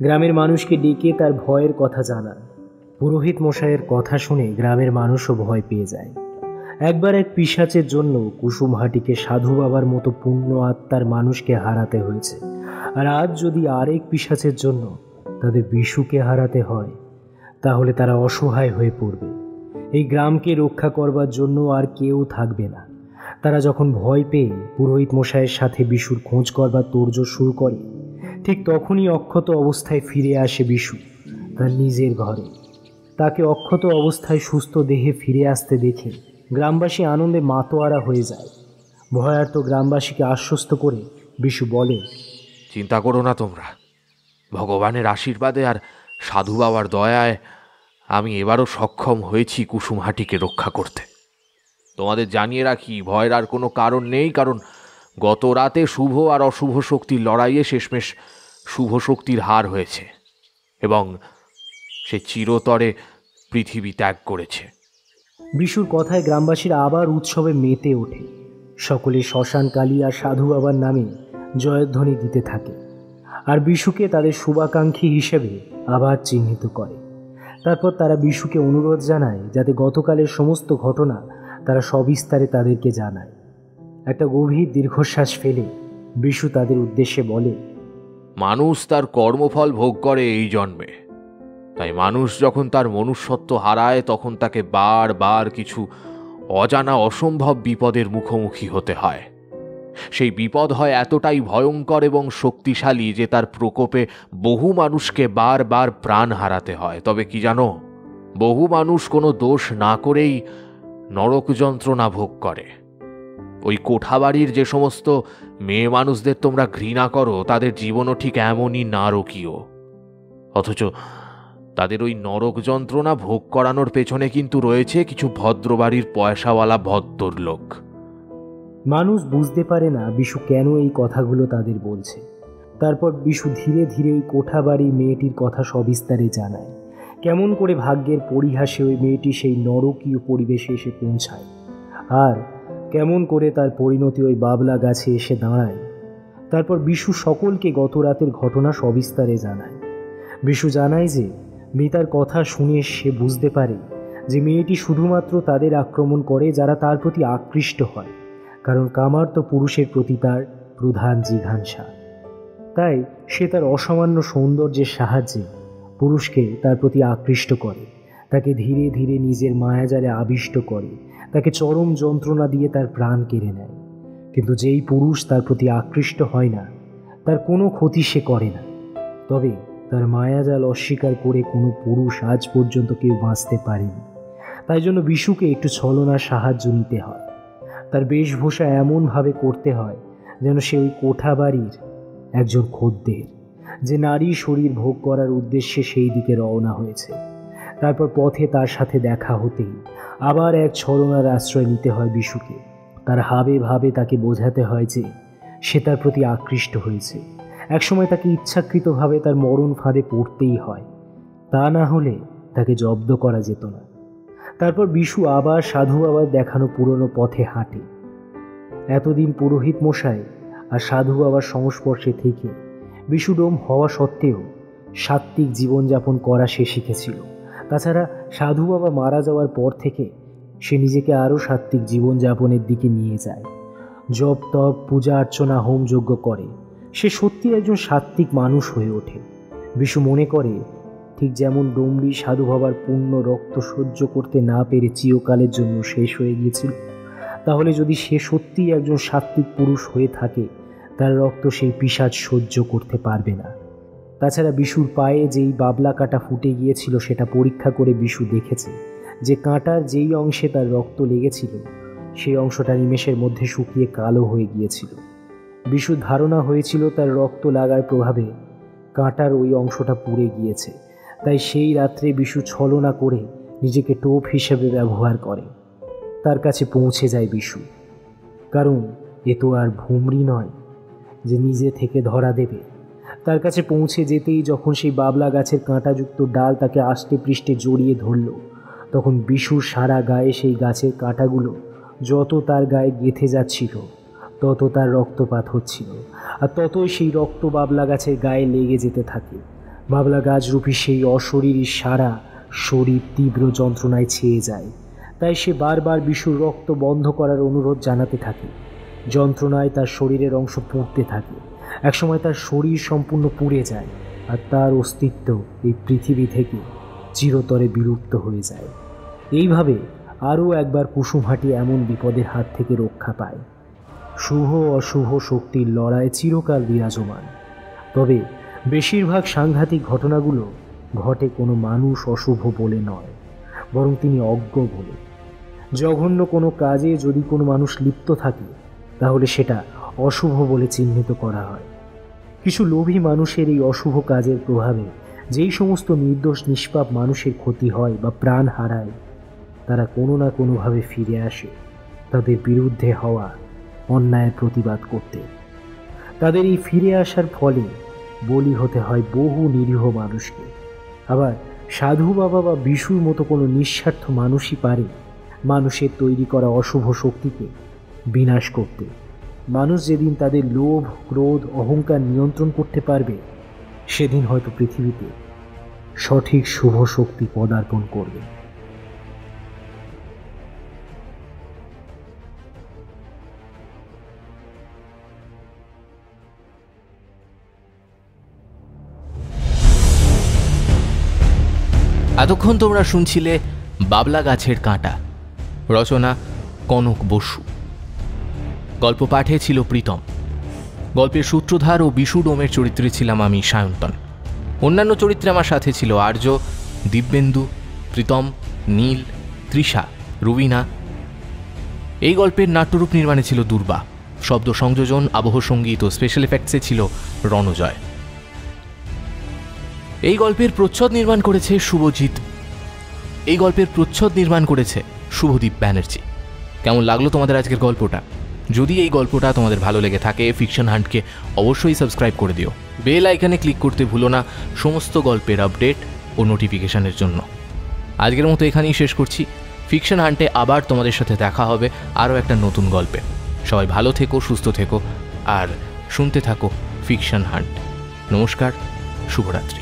গ্রামের মানুষকে ডেকে তার ভয়ের কথা জানান। পুরোহিত মশাইয়ের কথা শুনে গ্রামের মানুষও ভয় পেয়ে যায়। একবার এক পিশাচের জন্য কুসুমহাটিকে সাধু বাবার মতো পুণ্য আত্মার মানুষকে হারাতে হয়েছে, আর আজ যদি আরেক পিশাচের জন্য তাদের বিশুকে হারাতে হয় তাহলে তারা অসহায় হয়ে পড়বে। এই গ্রামকে রক্ষা করবার জন্য আর কেউ থাকবে না। তারা যখন ভয় পেয়ে পুরোহিত মশাইয়ের সাথে বিশুর খোঁজ করবার তোড়জোড় শুরু করে, ঠিক তখনই অক্ষত অবস্থায় ফিরে আসে বিশু তার নিজের ঘরে। তাকে অক্ষত অবস্থায় সুস্থ দেহে ফিরে আসতে দেখে গ্রামবাসী আনন্দে মাতোয়ারা হয়ে যায়। ভয়ার্ত গ্রামবাসীকে আশ্বস্ত করে বিশু বলে, চিন্তা করো না তোমরা, ভগবানের আশীর্বাদে আর সাধু বাবার দয়ায় আমি এবারও সক্ষম হয়েছি কুসুমহাটিকে রক্ষা করতে। তোমাদের জানিয়ে রাখি, ভয়ের আর কোনো কারণ নেই, কারণ গত রাতে শুভ আর অশুভ শক্তির লড়াইয়ে শেষমেশ শুভ শক্তির হার হয়েছে এবং সে চিরতরে পৃথিবী ত্যাগ করেছে। বিশুর কথায় গ্রামবাসীরা আবার উৎসবে মেতে ওঠে। সকলে শ্মশান কালী আর সাধু বাবার নামে জয়ধ্বনি দিতে থাকে, আর বিশুকে তাদের শুভাকাঙ্ক্ষী হিসেবে আবার চিহ্নিত করে। তারপর তারা বিশুকে অনুরোধ জানায় যাতে গতকালের সমস্ত ঘটনা তারা সবিস্তারে তাদেরকে জানায়। একটা গভীর দীর্ঘশ্বাস ফেলে বিশু তাদের উদ্দেশ্যে বলে, মানুষ তার কর্মফল ভোগ করে এই জন্মে, তাই মানুষ যখন তার মনুষ্যত্ব হারায় তখন তাকে বারবার কিছু অজানা অসম্ভব বিপদের মুখোমুখি হতে হয়। সেই বিপদ হয় এতটাই ভয়ঙ্কর এবং শক্তিশালী যে তার প্রকোপে বহু মানুষকে বারবার প্রাণ হারাতে হয়। তবে কি জানো, বহু মানুষ কোনো দোষ না করেই নরক যন্ত্রণা ভোগ করে। ওই কোঠাবাড়ির যে সমস্ত মেয়ে মানুষদের তোমরা ঘৃণা করো, তাদের জীবনও ঠিক এমনই নারকীয়। অথচ তাদের ওই নরক যন্ত্রণা ভোগ করানোর পেছনে কিন্তু রয়েছে কিছু ভদ্রবাড়ির পয়সাওয়ালা ভদ্রলোক। মানুষ বুঝতে পারে না বিশু কেন এই কথাগুলো তাদের বলছে। তারপর বিশু ধীরে ধীরে ওই কোঠাবাড়ির মেয়েটির কথা সবিস্তারে জানায়। কেমন করে ভাগ্যের পরিহাসে ওই মেয়েটি সেই নরকীয় পরিবেশে এসে পৌঁছায়, আর কেমন করে তার পরিণতি ওই বাবলা গাছে এসে দাঁড়ায়। তারপর বিশু সকলকে গত রাতের ঘটনা সবিস্তারে জানায়। বিশু জানায় যে মিতার কথা শুনে সে বুঝতে পারে যে মেয়েটি শুধুমাত্র তাদের আক্রমণ করে যারা তার প্রতি আকৃষ্ট হয়, কারণ কামার তো পুরুষের প্রতি তার প্রধান জিঘাংসা। তাই সে তার অসামান্য সৌন্দর্যের সাহায্যে পুরুষকে তার প্রতি আকৃষ্ট করে, তাকে ধীরে ধীরে নিজের মায়াজালে আবিষ্ট করে, তাকে চরম যন্ত্রণা দিয়ে তার প্রাণ কেড়ে নেয়। কিন্তু যেই পুরুষ তার প্রতি আকৃষ্ট হয় না, তার কোনো ক্ষতি সে করে না। তবে তার মায়াজাল অস্বীকার করে কোনো পুরুষ আজ পর্যন্ত কেউ বাঁচতে পারেনি। তাই জন্য বিশুকে একটু ছলনার সাহায্য নিতে হয়। তার বেশভূষা এমনভাবে করতে হয় যেন সে ওই কোঠাবাড়ির একজন খদ্দের, যে নারী শরীর ভোগ করার উদ্দেশ্যে সেই দিকে রওনা হয়েছে। তারপর পথে তার সাথে দেখা হতেই আবার এক ছলনার আশ্রয় নিতে হয় বিশুকে। তার হাবে ভাবে তাকে বোঝাতে হয় যে সে তার প্রতি আকৃষ্ট হয়েছে। একসময় তাকে ইচ্ছাকৃতভাবে তার মরণ ফাঁদে পড়তেই হয়, তা না হলে তাকে জব্দ করা যেত না। তারপর বিশু আবার সাধু বাবার দেখানো পুরনো পথে হাঁটে। এতদিন পুরোহিত মশাই আর সাধু বাবার সংস্পর্শে থেকে বিশু ডোম হওয়া সত্ত্বেও সাত্ত্বিক জীবনযাপন করা সে শিখেছিল। তাছাড়া সাধু বাবা মারা যাওয়ার পর থেকে সে নিজেকে আরও সাত্ত্বিক জীবনযাপনের দিকে নিয়ে যায়। জপ তপ, পূজা অর্চনা, হোমযজ্ঞ করে সে সত্যি একজন সাত্ত্বিক মানুষ হয়ে ওঠে। বিশু মনে করে, ঠিক যেমন ডমরি সাধু বাবার পূর্ণ রক্ত সহ্য করতে না পেরে চিরকালের জন্য শেষ হয়ে গিয়েছিল, তাহলে যদি সে সত্যিই একজন সাত্ত্বিক পুরুষ হয়ে থাকে, তার রক্ত সেই পিশাচ সহ্য করতে পারবে না। তাছাড়া বিশুর পায়ে যেই বাবলা কাঁটা ফুটে গিয়েছিল সেটা পরীক্ষা করে বিশু দেখেছে যে কাঁটার যেই অংশে তার রক্ত লেগেছিল সেই অংশটা নিমেষের মধ্যে শুকিয়ে কালো হয়ে গিয়েছিল। বিশুর ধারণা হয়েছিল তার রক্ত লাগার প্রভাবে কাঁটার ওই অংশটা পুড়ে গিয়েছে। তাই সেই রাত্রে বিশু ছলনা করে নিজেকে টোপ হিসেবে ব্যবহার করে। তার কাছে পৌঁছে যায় বিশু, কারণ এ তো আর ভুমরি নয় যে নিজে থেকে ধরা দেবে। তার কাছে পৌঁছে যেতেই যখন সেই বাবলা গাছের কাঁটাযুক্ত ডাল তাকে আষ্টে পৃষ্ঠে জড়িয়ে ধরল, তখন বিশুর সারা গায়ে সেই গাছের কাঁটাগুলো যত তার গায়ে গেঁথে যাচ্ছিল তত তার রক্তপাত হচ্ছিল, আর ততই সেই রক্ত বাবলা গাছের গায়ে লেগে যেতে থাকে। বাবলা গাছরূপী সেই অশরীরী সারা শরীর তীব্র যন্ত্রণায় ছেয়ে যায়। তাই সে বারবার বিশুর রক্ত বন্ধ করার অনুরোধ জানাতে থাকে। যন্ত্রণায় তার শরীরের অংশ পুড়তে থাকে। একসময় তার শরীর সম্পূর্ণ পুড়ে যায়, আর তার অস্তিত্ব এই পৃথিবী থেকে চিরতরে বিলুপ্ত হয়ে যায়। এইভাবে আরও একবার কুসুমহাটি এমন বিপদের হাত থেকে রক্ষা পায়। শুভ অশুভ শক্তির লড়াই চিরকাল বিরাজমান। তবে বেশিরভাগ সাংঘাতিক ঘটনাগুলো ঘটে কোনো মানুষ অশুভ বলে নয়, বরং তিনি অজ্ঞ বলে। জঘন্য কোনো কাজে যদি কোনো মানুষ লিপ্ত থাকে তাহলে সেটা অশুভ বলে চিহ্নিত করা হয়। কিছু লোভী মানুষের এই অশুভ কাজের প্রভাবে যেই সমস্ত নির্দোষ নিষ্পাপ মানুষের ক্ষতি হয় বা প্রাণ হারায়, তারা কোনো না কোনোভাবে ফিরে আসে তাদের বিরুদ্ধে হওয়া অন্যায়ের প্রতিবাদ করতে। তাদের এই ফিরে আসার ফলে বলি হতে হয় বহু নিরীহ মানুষকে। আবার সাধু বাবা বা বিশুর মতো কোনো নিঃস্বার্থ মানুষই পারে মানুষের তৈরি করা অশুভ শক্তিকে বিনাশ করতে। মানুষ যেদিন তাদের লোভ, ক্রোধ, অহংকার নিয়ন্ত্রণ করতে পারবে, সেদিন হয়তো পৃথিবীতে সঠিক শুভ শক্তি পদার্পণ করবে। এতক্ষণ তোমরা শুনছিলে বাবলা গাছের কাঁটা, রচনা কনক বসু। গল্প পাঠে ছিল প্রীতম। গল্পের সূত্রধার ও বিশু ডোমের চরিত্রে ছিলাম আমি, সায়ন্তন। অন্যান্য চরিত্রে আমার সাথে ছিল আর্য, দিব্যেন্দু, প্রীতম, নীল, তৃষা, রুবিনা। এই গল্পের নাট্যরূপ নির্মাণে ছিল দুর্বা। শব্দ সংযোজন, আবহ সঙ্গীত ও স্পেশাল এফেক্টসে ছিল রণজয়। এই গল্পের প্রচ্ছদ নির্মাণ করেছে শুভজিৎ। এই গল্পের প্রচ্ছদ নির্মাণ করেছে শুভদীপ ব্যানার্জি। কেমন লাগলো তোমাদের আজকের গল্পটা? যদি এই গল্পটা তোমাদের ভালো লেগে থাকে, ফিকশন হান্টকে অবশ্যই সাবস্ক্রাইব করে দিও। বেল আইকনে ক্লিক করতে ভুলো না সমস্ত গল্পের আপডেট ও নোটিফিকেশনের জন্য। আজকের মতো এখানেই শেষ করছি। ফিকশন হান্টে আবার তোমাদের সাথে দেখা হবে আরও একটা নতুন গল্পে। সবাই ভালো থেকো, সুস্থ থেকো আর শুনতে থাকো ফিকশন হান্ট। নমস্কার, শুভরাত্রি।